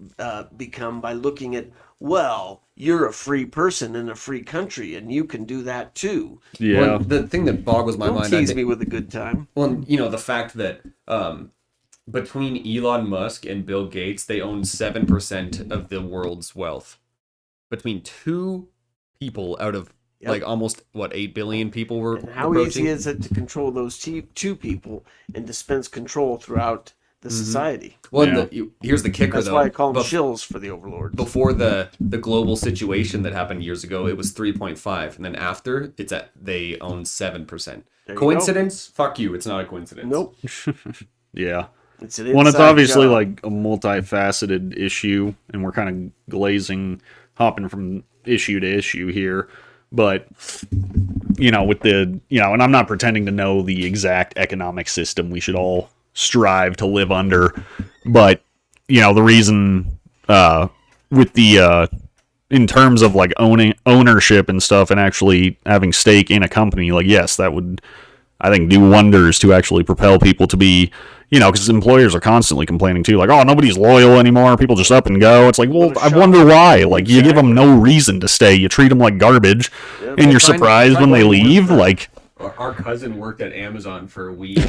become by looking at. Well, you're a free person in a free country, and you can do that too. yeah, Well, the thing that boggles my Don't mind, I tease think, me with a good time. well, the fact that between Elon Musk and Bill Gates, they own 7% of the world's wealth. Between two people out of Yep. like almost 8 billion people were And how approaching. easy is it to control those two people and dispense control throughout the society? Well, Yeah. here's the kicker That's though. why I call them Bef- shills for the overlords. Before the global situation that happened years ago, it was 3.5, and then after they own 7%. There you Coincidence? Fuck you! It's not a coincidence. Nope. yeah. It's an Well, it's inside obviously job. like a multifaceted issue, and we're kind of hopping from issue to issue here. But with the and I'm not pretending to know the exact economic system we should all strive to live under, but the reason with the in terms of like ownership and stuff, and actually having stake in a company, like yes, that would, I think, do wonders to actually propel people to be, because employers are constantly complaining too, like, oh, nobody's loyal anymore, people just up and go. It's like, well, I wonder why. Like, you give them no reason to stay, you treat them like garbage, and you're surprised when they leave. Like, our cousin worked at Amazon for a week,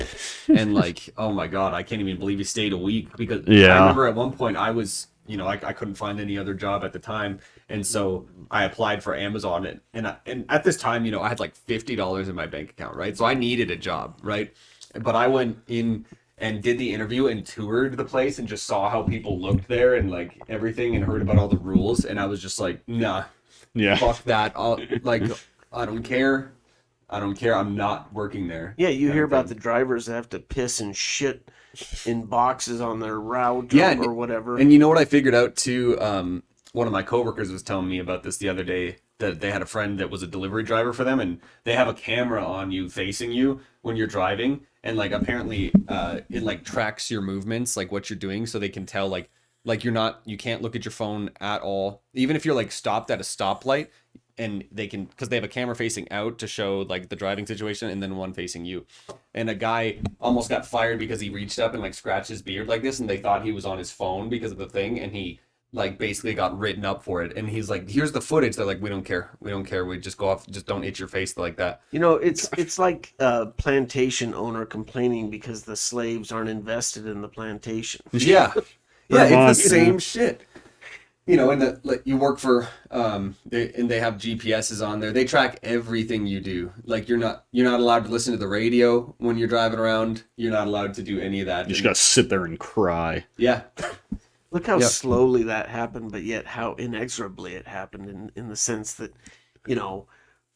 and like, oh my god, I can't even believe he stayed a week, because Yeah. I remember at one point I was, I couldn't find any other job at the time, and so I applied for Amazon, and at this time, I had like $50 in my bank account, right? So I needed a job, right? But I went in and did the interview and toured the place and just saw how people looked there and like everything, and heard about all the rules, and I was just like, nah, yeah, fuck that. Like, I don't care. I'm not working there. Yeah, you hear about thing. the drivers that have to piss and shit in boxes on their route Yeah, or whatever. And you know what I figured out too? One of my coworkers was telling me about this the other day, that they had a friend that was a delivery driver for them, and they have a camera on you facing you when you're driving, and like apparently it like tracks your movements, like what you're doing, so they can tell like you can't look at your phone at all, even if you're like stopped at a stoplight, and they can, because they have a camera facing out to show like the driving situation, and then one facing you. And a guy almost got fired because he reached up and like scratched his beard like this, and they thought he was on his phone because of the thing, and he like basically got written up for it. And he's like, here's the footage. They're like, we don't care, we just go off, just don't itch your face like that. It's like a plantation owner complaining because the slaves aren't invested in the plantation. Yeah, Pretty it's much, the same shit. And you work for and they have GPSs on there. They track everything you do. Like you're not allowed to listen to the radio when you're driving around. You're not allowed to do any of that. you just gotta sit there and cry. Yeah. Look how Yep. slowly that happened, but yet how inexorably it happened in the sense that,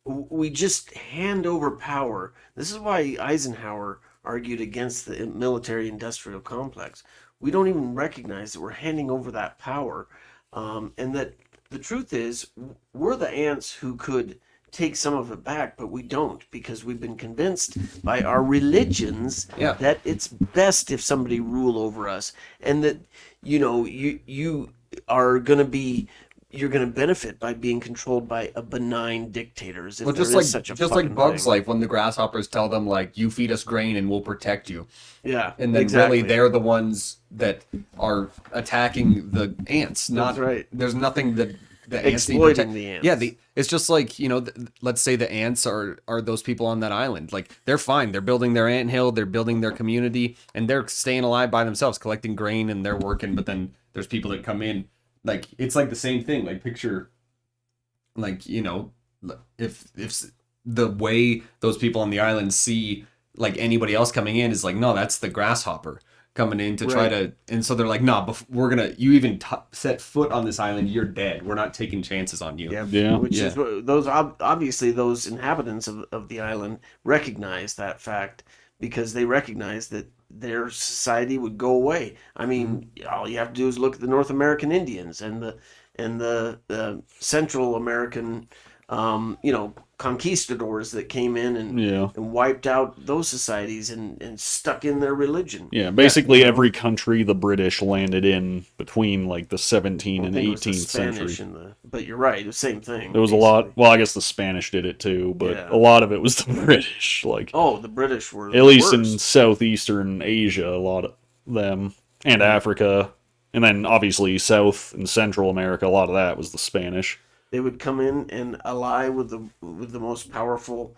we just hand over power. This is why Eisenhower argued against the military-industrial complex. We don't even recognize that we're handing over that power, and that the truth is we're the ants who could take some of it back, but we don't, because we've been convinced by our religions Yeah. that it's best if somebody rule over us, and that you are going to be you're going to benefit by being controlled by a benign dictator, as if Well, there just is like such a just like fucking Bugs thing. Life, when the grasshoppers tell them like, "You feed us grain and we'll protect you," Yeah, and then exactly. really they're the ones that are attacking the ants. Not That's right. There's nothing that the ants need Exploiting protect. the ants. Yeah, it's just like let's say the ants are those people on that island. Like they're fine. They're building their anthill. They're building their community, and they're staying alive by themselves, collecting grain, and they're working. But then there's people that come in. Like it's like the same thing. Like picture. Like if the way those people on the island see like anybody else coming in is like, no, that's the grasshopper coming in to try to, and so they're like, nah, you even set foot on this island, you're dead, we're not taking chances on you. Yeah. Which is what those obviously those inhabitants of the island recognize that fact, because they recognize that their society would go away. I mean, all you have to do is look at the North American Indians and the Central American, conquistadors that came in and wiped out those societies and stuck in their religion. Yeah, basically every country the British landed in between like the 17th and I think it was the 18th Spanish century. but you're right, the same thing. There was a lot. Well, I guess the Spanish did it too, but Yeah. a lot of it was the British. Like The British were at least in worst. southeastern Asia, a lot of them, and Africa, and then obviously South and Central America. A lot of that was the Spanish. They would come in and ally with the most powerful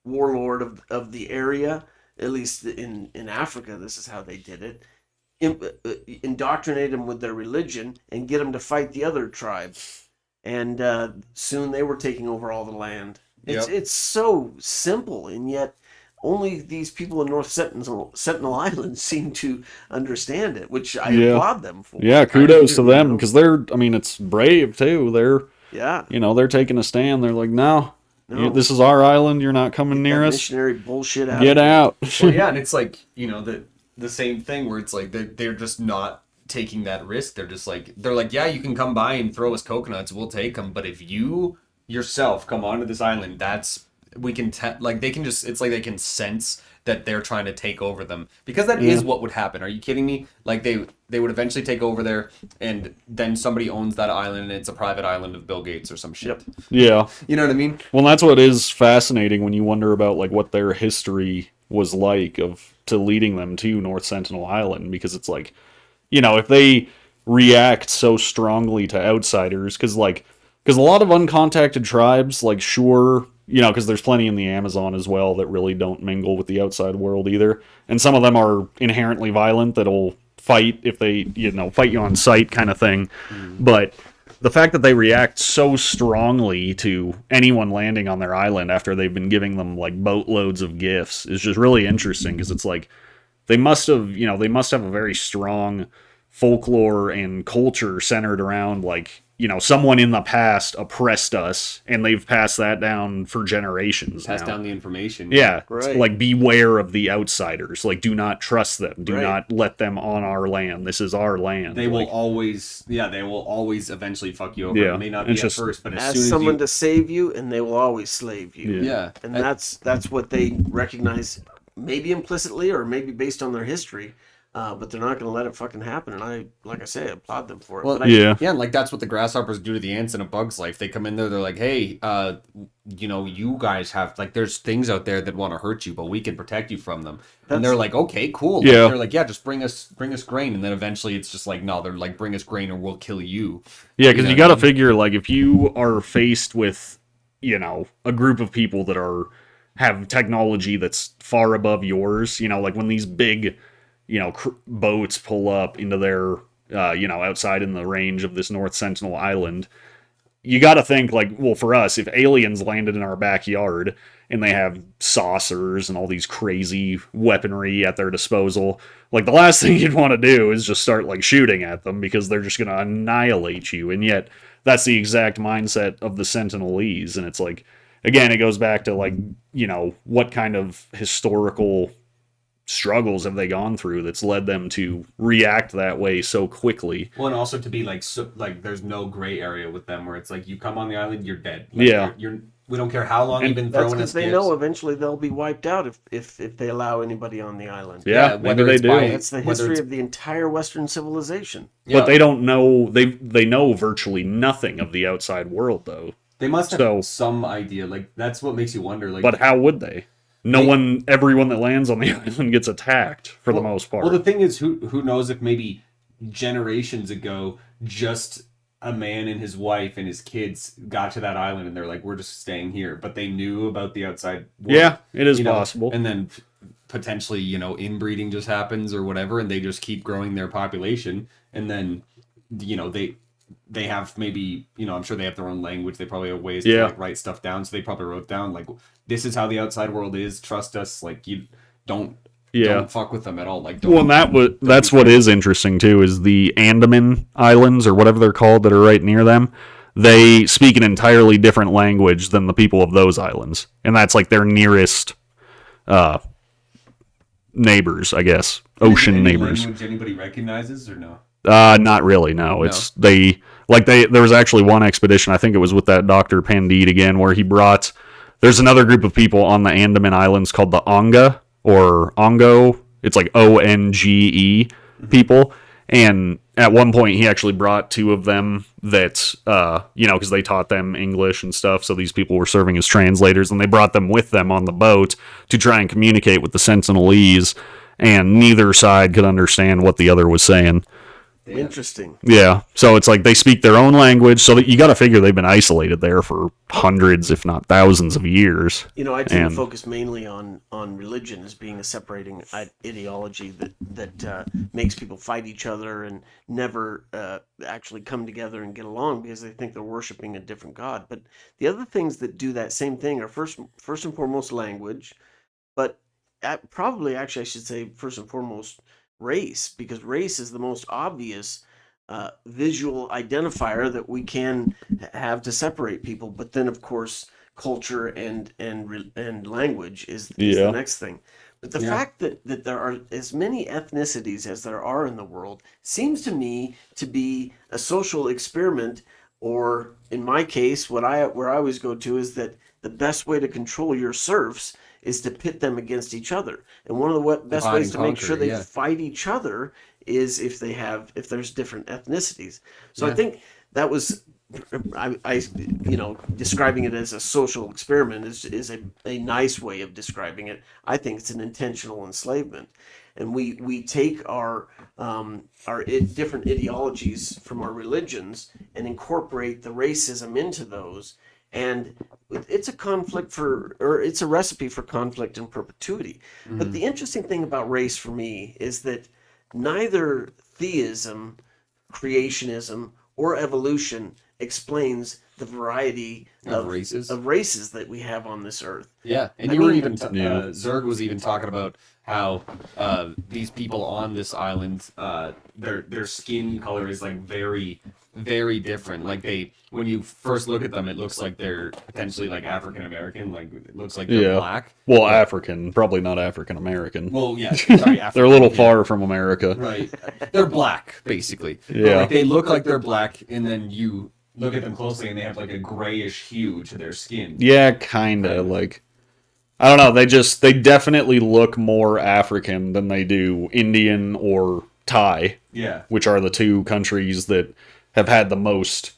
warlord of the area. At least in Africa, this is how they did it. Indoctrinate them with their religion and get them to fight the other tribes. And soon they were taking over all the land. It's so simple, and yet only these people in North Sentinel Island seem to understand it, which I applaud them for. Yeah, kudos to them, because it's brave too. They're taking a stand. They're like, no, this is our island. You're not coming near us. Missionary bullshit out. Get out. Well, yeah, and it's like the same thing where it's like they're just not taking that risk. They're like, yeah, you can come by and throw us coconuts, we'll take them, but if you yourself come onto this island, they can sense that they're trying to take over them, because that is what would happen. Are you kidding me? Like they would eventually take over there, and then somebody owns that island, and it's a private island of Bill Gates or some shit. Yeah. You know what I mean? Well, that's what is fascinating when you wonder about like what their history was like to leading them to North Sentinel Island, because it's like, if they react so strongly to outsiders, because a lot of uncontacted tribes, like, sure, because there's plenty in the Amazon as well that really don't mingle with the outside world either. And some of them are inherently violent that'll fight if they, fight you on sight kind of thing. But the fact that they react so strongly to anyone landing on their island after they've been giving them, like, boatloads of gifts is just really interesting, because it's like they must have a very strong folklore and culture centered around, like, someone in the past oppressed us, and they've passed that down for generations. Pass down the information. Yeah, Right. Like, beware of the outsiders. Like, do not trust them. Do Right. not let them on our land. This is our land. They will always eventually fuck you over. Yeah, It may not be it's at just- first, but as Ask soon as someone you... to save you, and they will always slave you. Yeah. And that's what they recognize, maybe implicitly or maybe based on their history. But they're not going to let it fucking happen. And like I say, I applaud them for it. Well, But yeah. and like that's what the grasshoppers do to the ants in A Bug's Life. They come in there, they're like, hey, you guys have, like, there's things out there that want to hurt you, but we can protect you from them. And they're like, okay, cool. Like, Yeah. they're like, yeah, just bring us grain. And then eventually it's just like, no, they're like, bring us grain or we'll kill you. Yeah, because know you what I got to mean? figure, like, if you are faced with, a group of people that have technology that's far above yours, like when these big, boats pull up into their, outside in the range of this North Sentinel Island, you got to think, like, well, for us, if aliens landed in our backyard and they have saucers and all these crazy weaponry at their disposal, like, the last thing you'd want to do is just start, like, shooting at them, because they're just going to annihilate you. And yet that's the exact mindset of the Sentinelese. And it's like, again, it goes back to, like, what kind of historical struggles have they gone through that's led them to react that way so quickly. Well, and also to be like, so, like, there's no gray area with them where it's like, you come on the island, you're dead. Like, Yeah. you're We don't care how long you've been That's throwing because us they gifts. know eventually they'll be wiped out if they allow anybody on the island. Yeah, maybe whether they it's do. by- That's the whether history it's- of the entire Western civilization. Yeah. But they don't know. They know virtually nothing of the outside world, though. They must have So- some idea. Like that's what makes you wonder. Like, But how would they? Everyone that lands on the island gets attacked for the most part. Well, the thing is, who knows if maybe generations ago, just a man and his wife and his kids got to that island and they're like, we're just staying here, but they knew about the outside world. Yeah, it is you know, possible. And then potentially, inbreeding just happens or whatever, and they just keep growing their population, and then they have maybe, I'm sure they have their own language. They probably have ways to like write stuff down. So they probably wrote down like, this is how the outside world is. Trust us. Like you don't fuck with them at all. Like, well, and that's what is interesting too, is the Andaman Islands or whatever they're called that are right near them. They speak an entirely different language than the people of those islands, and that's like their nearest neighbors, I guess, ocean any neighbors. Language anybody recognizes or no? Not really. No, it's there was actually one expedition. I think it was with that Dr. Pandit again, where he brought. There's another group of people on the Andaman Islands called the Onga or Ongo. It's like ONGE people. And at one point, he actually brought two of them that, because they taught them English and stuff. So these people were serving as translators, and they brought them with them on the boat to try and communicate with the Sentinelese. And neither side could understand what the other was saying. Damn. Interesting. Yeah, so it's like they speak their own language, so that you got to figure they've been isolated there for hundreds, if not thousands of years. I tend to focus mainly on religion as being a separating ideology that makes people fight each other and never actually come together and get along because they think they're worshiping a different god. But the other things that do that same thing are first and foremost language, but probably actually I should say first and foremost race, because race is the most obvious visual identifier that we can have to separate people. But then, of course, culture and language is the next thing. But the fact that there are as many ethnicities as there are in the world seems to me to be a social experiment, or in my case, where I always go to is that the best way to control your serfs is to pit them against each other. And one of the best ways to make sure they fight each other is if there's different ethnicities. So I think that was, I describing it as a social experiment is a nice way of describing it. I think it's an intentional enslavement. And we take our different ideologies from our religions and incorporate the racism into those. And it's it's a recipe for conflict and perpetuity. Mm-hmm. But the interesting thing about race for me is that neither theism, creationism, or evolution explains the variety of races that we have on this earth. Yeah, and Zerg was even talking about how these people on this island, their skin color is like very, very different. Like when you first look at them, it looks like they're potentially like African American. Like it looks like they're black. Well, African, probably not African American. Well, yeah, sorry, African, they're a little far from America. Right, they're black basically. Yeah, but, like they look like they're black, and then you look at them closely, and they have like a grayish hue to their skin. Yeah, kinda like. I don't know. They definitely look more African than they do Indian or Thai. Yeah, which are the two countries that have had the most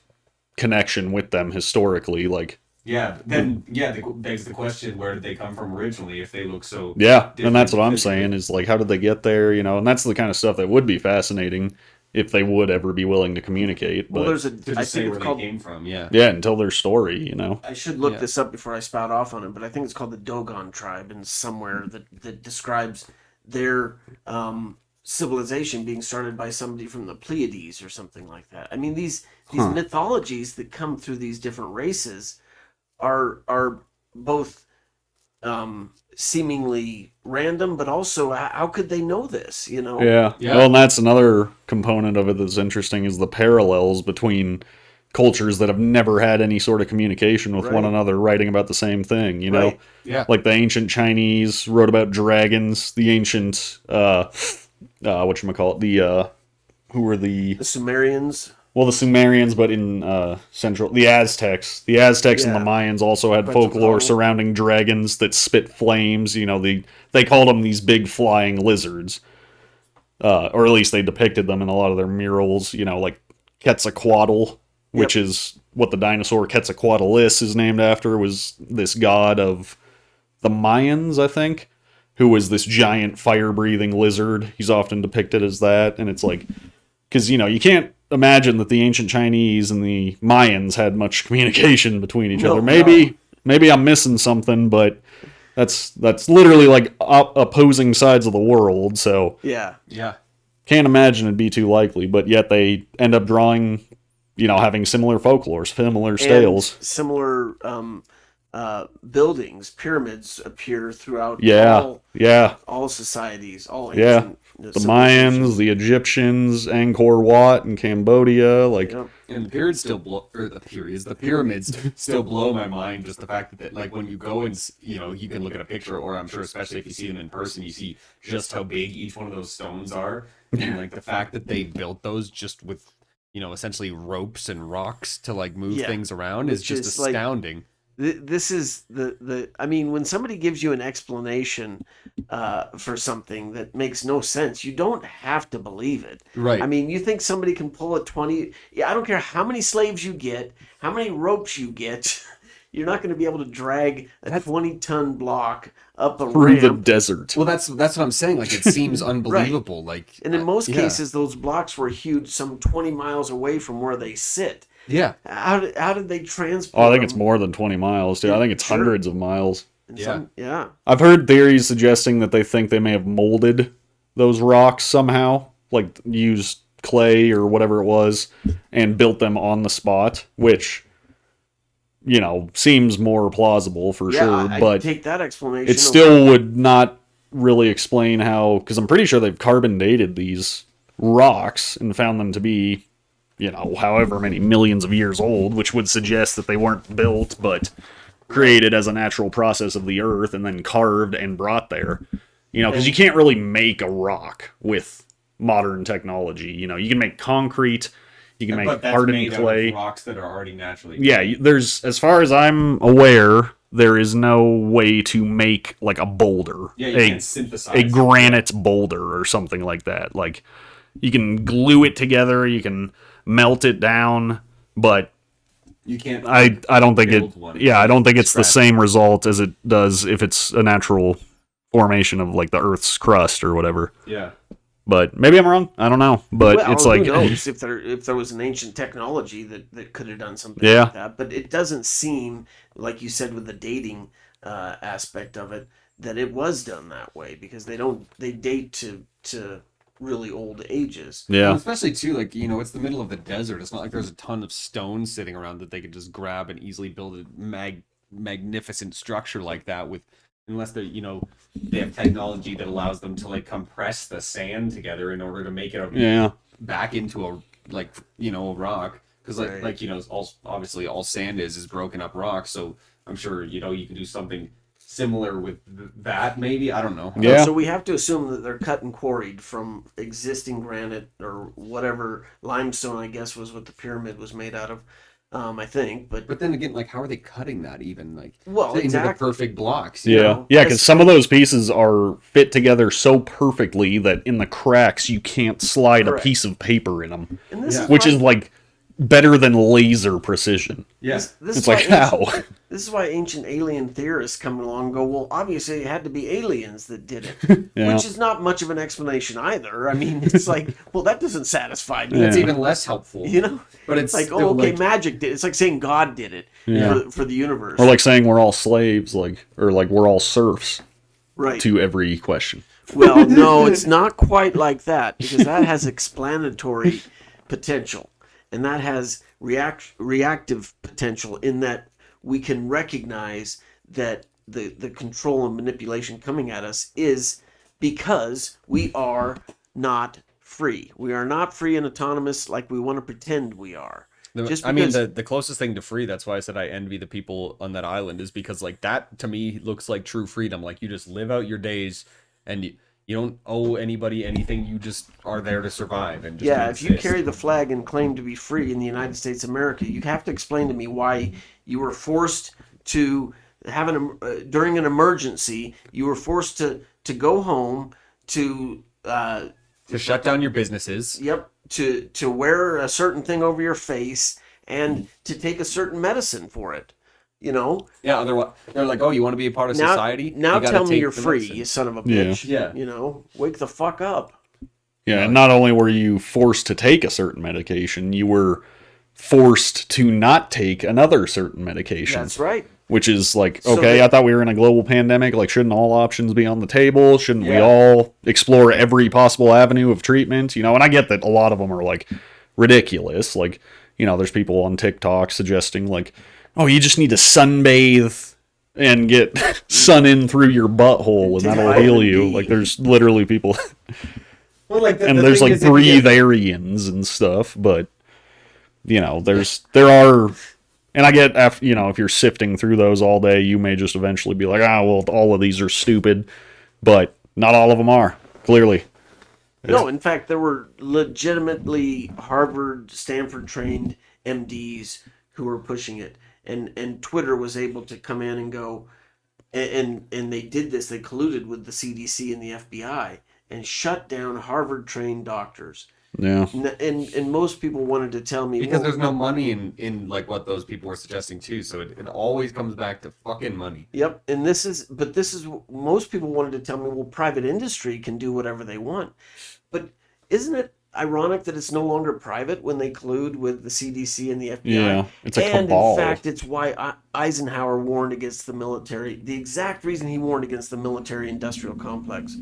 connection with them historically. Like, begs the question: where did they come from originally? If they look so, and that's what I'm saying is like, how did they get there? And that's the kind of stuff that would be fascinating if they would ever be willing to communicate. But I think it's called, they came from. Yeah, and tell their story. I should look this up before I spout off on it, but I think it's called the Dogon tribe, and somewhere that describes their civilization being started by somebody from the Pleiades or something like that. I mean, these mythologies that come through these different races are both seemingly random, but also how could they know this? Yeah. Well, and that's another component of it that's interesting is the parallels between cultures that have never had any sort of communication with one another writing about the same thing, Right. Yeah. Like the ancient Chinese wrote about dragons, the ancient whatchamacallit, who were the Sumerians. Well, the Sumerians, but in central, the Aztecs and the Yeah. Mayans also had folklore Quetzalcoatl. surrounding dragons that spit flames. They called them these big flying lizards, or at least they depicted them in a lot of their murals. Like Quetzalcoatl, which Yep. is what the dinosaur Quetzalcoatlus is named after, was this god of the Mayans, I think, who was this giant fire-breathing lizard. He's often depicted as that, and it's like, because you can't imagine that the ancient Chinese and the Mayans had much communication between each No, other. Maybe I'm missing something, but that's literally like opposing sides of the world. So Yeah. Yeah. can't imagine it'd be too likely. But yet they end up drawing, having similar folklore, similar tales. And similar buildings, pyramids appear throughout Yeah. all societies, all Yeah. ancient The Mayans, the Egyptians, Angkor Wat in Cambodia, like Yep. And the pyramids still blow, or the pyramids still blow my mind. Just the fact that, like, when you go and you can look at a picture, or I'm sure, especially if you see them in person, you see just how big each one of those stones are, and like the fact that they built those just with essentially ropes and rocks to like move Yeah. things around is Which just is, like, astounding. This is I mean, when somebody gives you an explanation for something that makes no sense, you don't have to believe it. Right. I mean, you think somebody can pull a 20, yeah, I don't care how many slaves you get, how many ropes you get, you're not going to be able to drag a 20-ton block up a through the ramp. desert. Well, that's what I'm saying. Like, it seems unbelievable. Like, And in most yeah. cases, those blocks were huge, some 20 miles away from where they sit. Yeah. How did they transport Oh, I think it's them? more than 20 miles, dude. I think it's Sure. hundreds of miles. And Yeah. yeah. I've heard theories suggesting that they think they may have molded those rocks somehow, like used clay or whatever it was, and built them on the spot, which, seems more plausible for Yeah, sure, I but take that explanation. it still would not really explain how, because I'm pretty sure they've carbon dated these rocks and found them to be, however many millions of years old, which would suggest that they weren't built, but created as a natural process of the earth and then carved and brought there. Because you can't really make a rock with modern technology. You can make concrete, you can make hardened clay. rocks that are already naturally. Yeah, there's, as far as I'm aware, there is no way to make like a boulder, Yeah, you can't synthesize a it. granite boulder or something like that. Like, you can glue it together, you can melt it down, but You can't. I don't think build one. I don't think it's the Scratch. same result as it does if it's a natural formation of like the Earth's crust or whatever. Yeah. But maybe I'm wrong. I don't know. But Well, it's who like, knows if there was an ancient technology that could have done something Yeah. like that. But it doesn't seem, like you said with the dating aspect of it, that it was done that way, because they date to really old ages. Well, yeah, especially too, like it's the middle of the desert. It's not like there's a ton of stones sitting around that they could just grab and easily build a magnificent structure like that with, unless they they have technology that allows them to like compress the sand together in order to make it yeah. back into a a rock. Because Right. obviously all sand is broken up rock. So I'm sure you can do something similar with that. Maybe, I don't know. Yeah. So we have to assume that they're cut and quarried from existing granite or whatever, limestone, I guess, was what the pyramid was made out of. I think, But then again, like, how are they cutting that even? Like, Well, into the exactly. perfect blocks. Yeah, know, yeah, because some of those pieces are fit together so perfectly that in the cracks you can't slide Correct. a piece of paper in them, and this Yeah. is which why, is like better than laser precision. Yes. this It's is why like ancient- how? This is why ancient alien theorists come along and go, well, obviously it had to be aliens that did it, Yeah. which is not much of an explanation either. I mean, it's like, well, that doesn't satisfy me. It's Yeah. even less helpful. But it's Like, still, oh, okay, like, magic did it. It's like saying God did it Yeah. for the universe. Or like saying we're all slaves, or like we're all serfs right. to every question. Well, no, it's not quite like that, because that has explanatory potential, and that has reactive potential in that we can recognize that the control and manipulation coming at us is because we are not free. We are not free and autonomous like we want to pretend we are. Just I mean, because- the closest thing to free, that's why I said I envy the people on that island, is because, like, that to me looks like true freedom. Like, you just live out your days and You don't owe anybody anything. You just are there to survive and just Yeah, to if you exist. carry the flag and claim to be free in the United States of America, you have to explain to me why you were forced to have during an emergency, you were forced to go home to To shut down your businesses. yep, to wear a certain thing over your face and to take a certain medicine for it. You know, Yeah, otherwise they're like, oh, you want to be a part of now society? now You gotta tell me take you're the free, medicine. you son of a Yeah. bitch. Yeah. You know, wake the fuck up. Yeah, and not only were you forced to take a certain medication, you were forced to not take another certain medication. That's right. Which is like, So okay, they- I thought we were in a global pandemic. Like, shouldn't all options be on the table? Shouldn't we Yeah. all explore every possible avenue of treatment? You know, and I get that a lot of them are like ridiculous. Like, you know, there's people on TikTok suggesting like, oh, you just need to sunbathe and get sun in through your butthole and Take that'll vitamin heal you. D. Like, there's literally people, Well, like and there's like breatharians and stuff, but you know, there are, and I get after, you know, if you're sifting through those all day, you may just eventually be like, ah, well, all of these are stupid, but not all of them are, clearly. No, in fact, there were legitimately Harvard, Stanford trained MDs who were pushing it, and Twitter was able to come in and go, and they did this. They colluded with the CDC and the FBI and shut down Harvard trained doctors. Yeah. And most people wanted to tell me, because well, there's no money in like what those people were suggesting too. So it always comes back to fucking money. yep, and this is most people wanted to tell me, well, private industry can do whatever they want, but isn't it ironic that it's no longer private when they collude with the CDC and the FBI? Yeah, it's a and cabal. in fact, it's why Eisenhower warned against the military. The exact reason he warned against the military-industrial complex,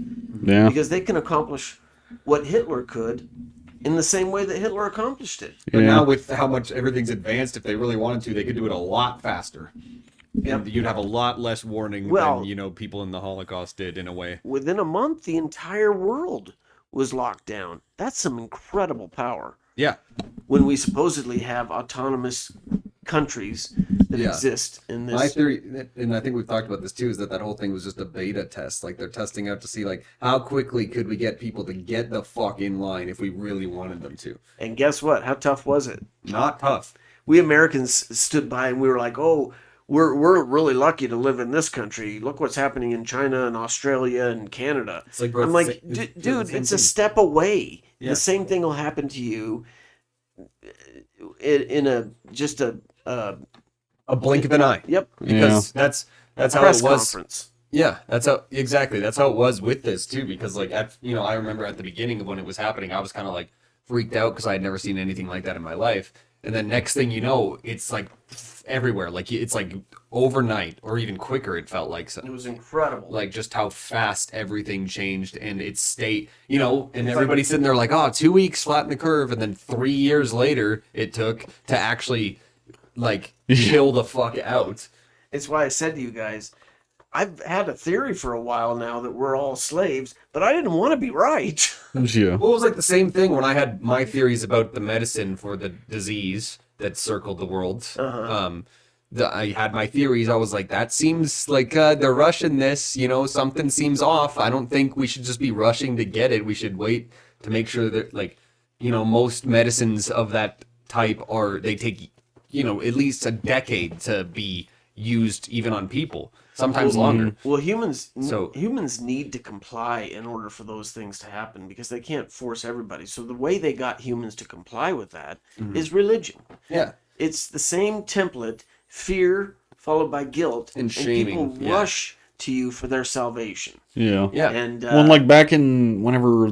Yeah. because they can accomplish what Hitler could in the same way that Hitler accomplished it. But Yeah. now with how much everything's advanced, if they really wanted to, they could do it a lot faster. And you'd have a lot less warning Well- than, you know, people in the Holocaust did in a way. Within a month, the entire world was locked down. That's some incredible power. Yeah. When we supposedly have autonomous countries that Yeah. exist in this. My theory, and I think we've talked about this too, is that whole thing was just a beta test. Like they're testing out to see like how quickly could we get people to get the fuck in line if we really wanted them to. And guess what? How tough was it? Not tough. We Americans stood by and we were like, "Oh, we're really lucky to live in this country. Look what's happening in China and Australia and Canada." It's like, bro, I'm it's like, the same- it's the dude, same it's a thing." step away. Yeah. The same thing will happen to you in a just a A blink of an eye. yep Because that's how press it was. conference. Yeah, that's how exactly. That's how it was with this too. Because like I remember at the beginning of when it was happening, I was kind of like freaked out because I had never seen anything like that in my life. And then next thing you know, it's like everywhere. Like it's like overnight or even quicker. It felt like It was incredible. like just how fast everything changed and it stayed. You know, and everybody's sitting there like, oh, 2 weeks, flatten the curve, and then 3 years later, it took to actually like chill the fuck out. It's why I said to you guys, I've had a theory for a while now that we're all slaves, but I didn't want to be right. Yeah. Well, it was like the same thing when I had my theories about the medicine for the disease that circled the world. I had my theories. I was like, that seems like they're rushing this. You know, something seems off. I don't think we should just be rushing to get it. We should wait to make sure that, like, you know, most medicines of that type they take, you know, at least a decade to be used even on people. Sometimes longer. Well, humans So- humans need to comply in order for those things to happen because they can't force everybody. So the way they got humans to comply with that is religion. Yeah. It's the same template: fear followed by guilt, And shaming, people yeah. rush to you for their salvation. Yeah. Yeah. And Well, like back in whenever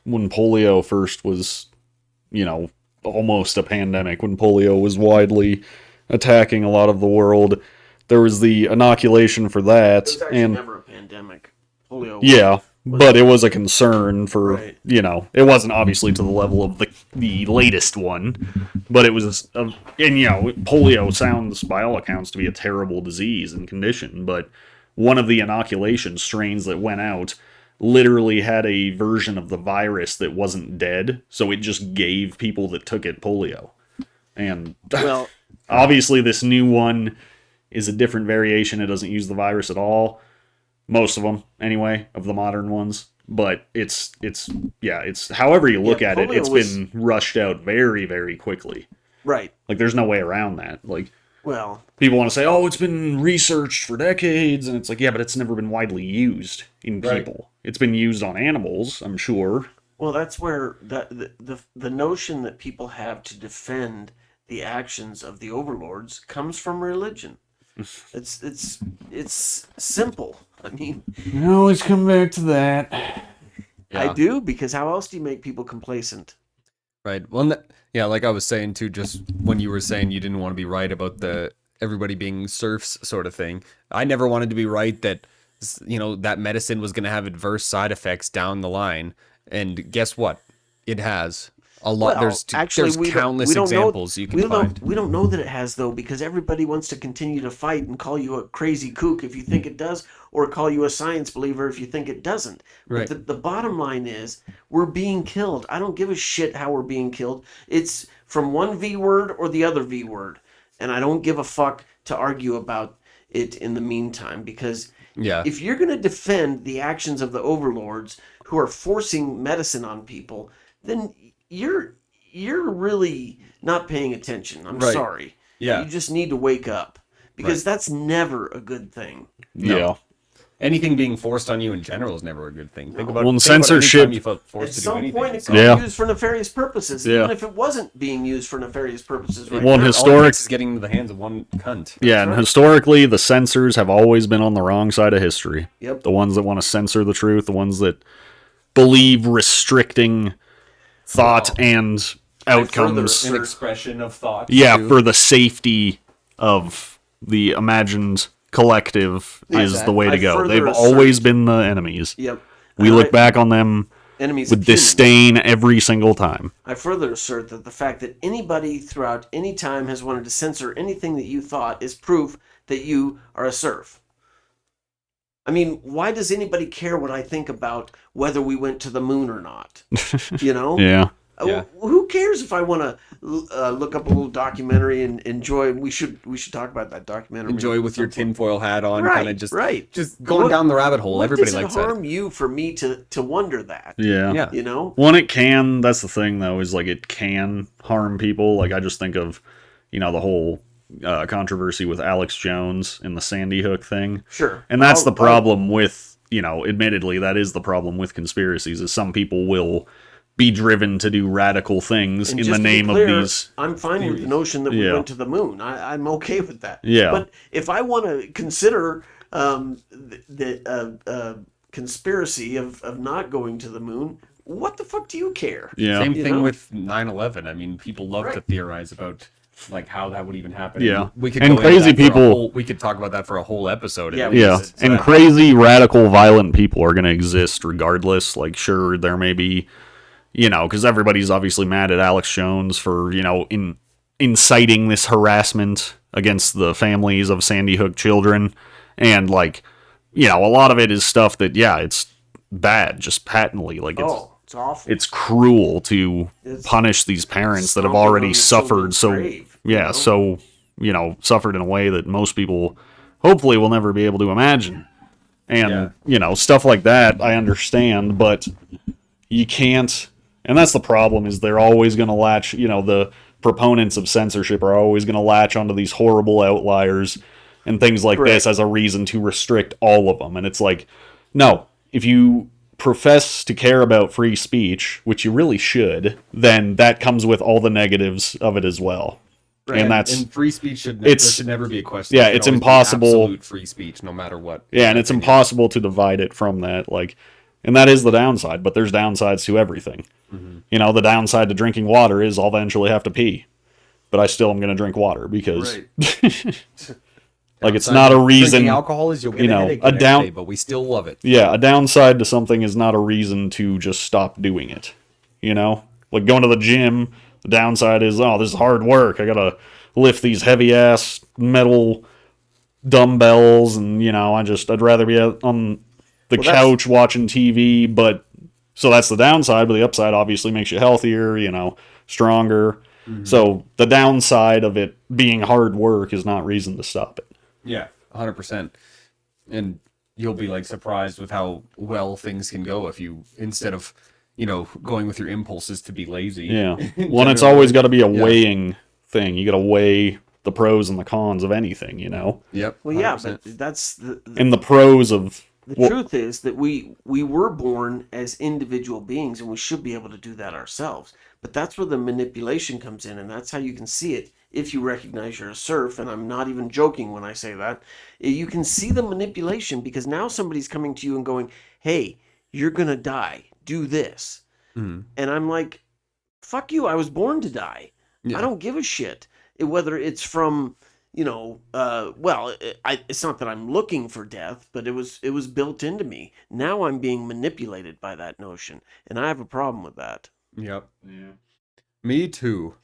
when polio first was, you know, almost a pandemic, when polio was widely attacking a lot of the world, there was the inoculation for that, it was actually and never a pandemic. Polio. yeah, but it was a concern for, Right. you know, it wasn't obviously to the level of the latest one, but it was, and you know, polio sounds by all accounts to be a terrible disease and condition, but one of the inoculation strains that went out literally had a version of the virus that wasn't dead, so it just gave people that took it polio. And Well, obviously this new one is a different variation. It doesn't use the virus at all. most of them anyway, of the modern ones. But it's however you look at it, polio it's was- been rushed out very, very quickly. Right. Like, there's no way around that. Like, Well, people want to say, oh, it's been researched for decades, and it's like, yeah, but it's never been widely used in Right. people. It's been used on animals, I'm sure. well, that's where the notion that people have to defend the actions of the overlords comes from religion. It's simple. I mean, I always come back to that. I Yeah. do, because how else do you make people complacent? Right. Well, yeah, like I was saying too, just when you were saying you didn't want to be right about the everybody being serfs sort of thing. I never wanted to be right that that medicine was going to have adverse side effects down the line, and guess what? It has a lot. Well, There's we don't- countless we don't know- examples you can find. We don't know that it has, though, because everybody wants to continue to fight and call you a crazy kook if you think it does, or call you a science believer if you think it doesn't. Right. But the bottom line is, we're being killed. I don't give a shit how we're being killed. It's from one V word or the other V word. And I don't give a fuck to argue about it in the meantime, because Yeah. if you're going to defend the actions of the overlords who are forcing medicine on people, then you're really not paying attention. I'm Right. sorry. Yeah. You just need to wake up, because that's never a good thing. No. Yeah. Anything being forced on you in general is never a good thing. Think about Well, and think about any censorship- time you felt forced At to do some anything. point, it So could Yeah. be used for nefarious purposes, Yeah. even if it wasn't being used for nefarious purposes. Right Well, and now. all it historic- takes is getting into the hands of one cunt. Yeah, and right. historically, the censors have always been on the wrong side of history. Yep. The ones that want to censor the truth, the ones that believe restricting thought and outcomes. further- expression of thought. Yeah, for the safety of the imagined collective is Exactly. the way to I go. further They've assert- always been the enemies. Yep. We And look I- back on them enemies with of humans. disdain every single time. I further assert that the fact that anybody throughout any time has wanted to censor anything that you thought is proof that you are a serf. I mean, why does anybody care what I think about whether we went to the moon or not? You know? Yeah. Yeah. Who cares if I want to look up a little documentary and enjoy? We should talk about that documentary. Enjoy with your tinfoil hat on, Right, kind of just right. going What- down the rabbit hole. What Everybody does it likes that. harm you for me to wonder that? Yeah. Yeah. You know? One, it can. That's the thing, though, is like it can harm people. Like, I just think of, the whole controversy with Alex Jones and the Sandy Hook thing. Sure. And that's I'll- the problem with, admittedly, that is the problem with conspiracies, is some people will be driven to do radical things And in just the to be name clear, of these. I'm fine with the notion that we Yeah. went to the moon. I'm okay with that. Yeah. But if I want to consider the conspiracy of not going to the moon, what the fuck do you care? Yeah. Same You thing know? with 9/11. I mean, people love to Right. theorize about like how that would even happen. Yeah. we could And go into crazy that for a people- whole- we could talk about that for a whole episode. Yeah, at we Yeah, least. could. and crazy, radical, violent people are going to exist regardless. Like, sure, there may be, because everybody's obviously mad at Alex Jones for, inciting this harassment against the families of Sandy Hook children. And, like, a lot of it is stuff that, it's bad, just patently. Like, It's awful. it's cruel to It's punish these parents that have stomping on already the suffered children's so grave, you know? suffered in a way that most people hopefully will never be able to imagine. And stuff like that I understand, but you can't. And that's the problem, is they're always going to latch, the proponents of censorship are always going to latch onto these horrible outliers and things like this as a reason to restrict all of them. And it's like, no, if you profess to care about free speech, which you really should, then that comes with all the negatives of it as well. And that's free speech should never be a question. Yeah, There should it's always be impossible- Absolute free speech, no matter what. yeah, and it's impossible to divide it from that. Like, and that is the downside, but there's downsides to everything. The downside to drinking water is I'll eventually have to pee, but I still am going to drink water because like, it's not a reason. Drinking alcohol is you'll get you a know, headache a the next down- day, but we still love it. Yeah, a downside to something is not a reason to just stop doing it. Like going to the gym, the downside is, oh, this is hard work. I gotta lift these heavy ass metal dumbbells, and I'd rather be on the Well, that's- couch watching TV. But so that's the downside. But the upside obviously makes you healthier, stronger. So the downside of it being hard work is not reason to stop it. Yeah, 100%. And you'll be like surprised with how well things can go if you, instead of, going with your impulses to be lazy. Yeah. Well, and it's always got to be a weighing thing. You got to weigh the pros and the cons of anything, Yep. Well, yeah, 100%. but that's And the pros of the truth is that we were born as individual beings, and we should be able to do that ourselves. But that's where the manipulation comes in, and that's how you can see it if you recognize you're a serf. And I'm not even joking when I say that. You can see the manipulation because now somebody's coming to you and going, "Hey, you're gonna die. Do this." And I'm like, "Fuck you! I was born to die. Yeah. I don't give a shit whether it's from." It's not that I'm looking for death, but it was built into me. Now I'm being manipulated by that notion, and I have a problem with that. Yep. Yeah. Me too.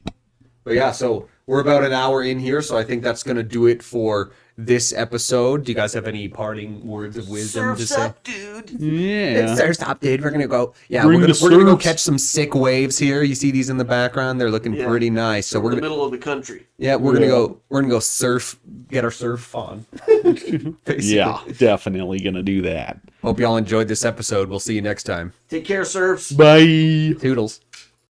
But yeah, so we're about an hour in here, so I think that's gonna do it for this episode. Do you guys have any parting words of wisdom to Surfs say? up, dude. yeah. Serfs Up, dude. We're gonna go. Yeah, Bring we're the gonna go surfs. catch some sick waves here. You see these in the background? They're looking Yeah. pretty nice. So we're in the gonna. middle of the country. Yeah, we're gonna go surf. Get our surf on. Basically. Yeah, definitely gonna do that. Hope y'all enjoyed this episode. We'll see you next time. Take care, surfs. Bye. Toodles.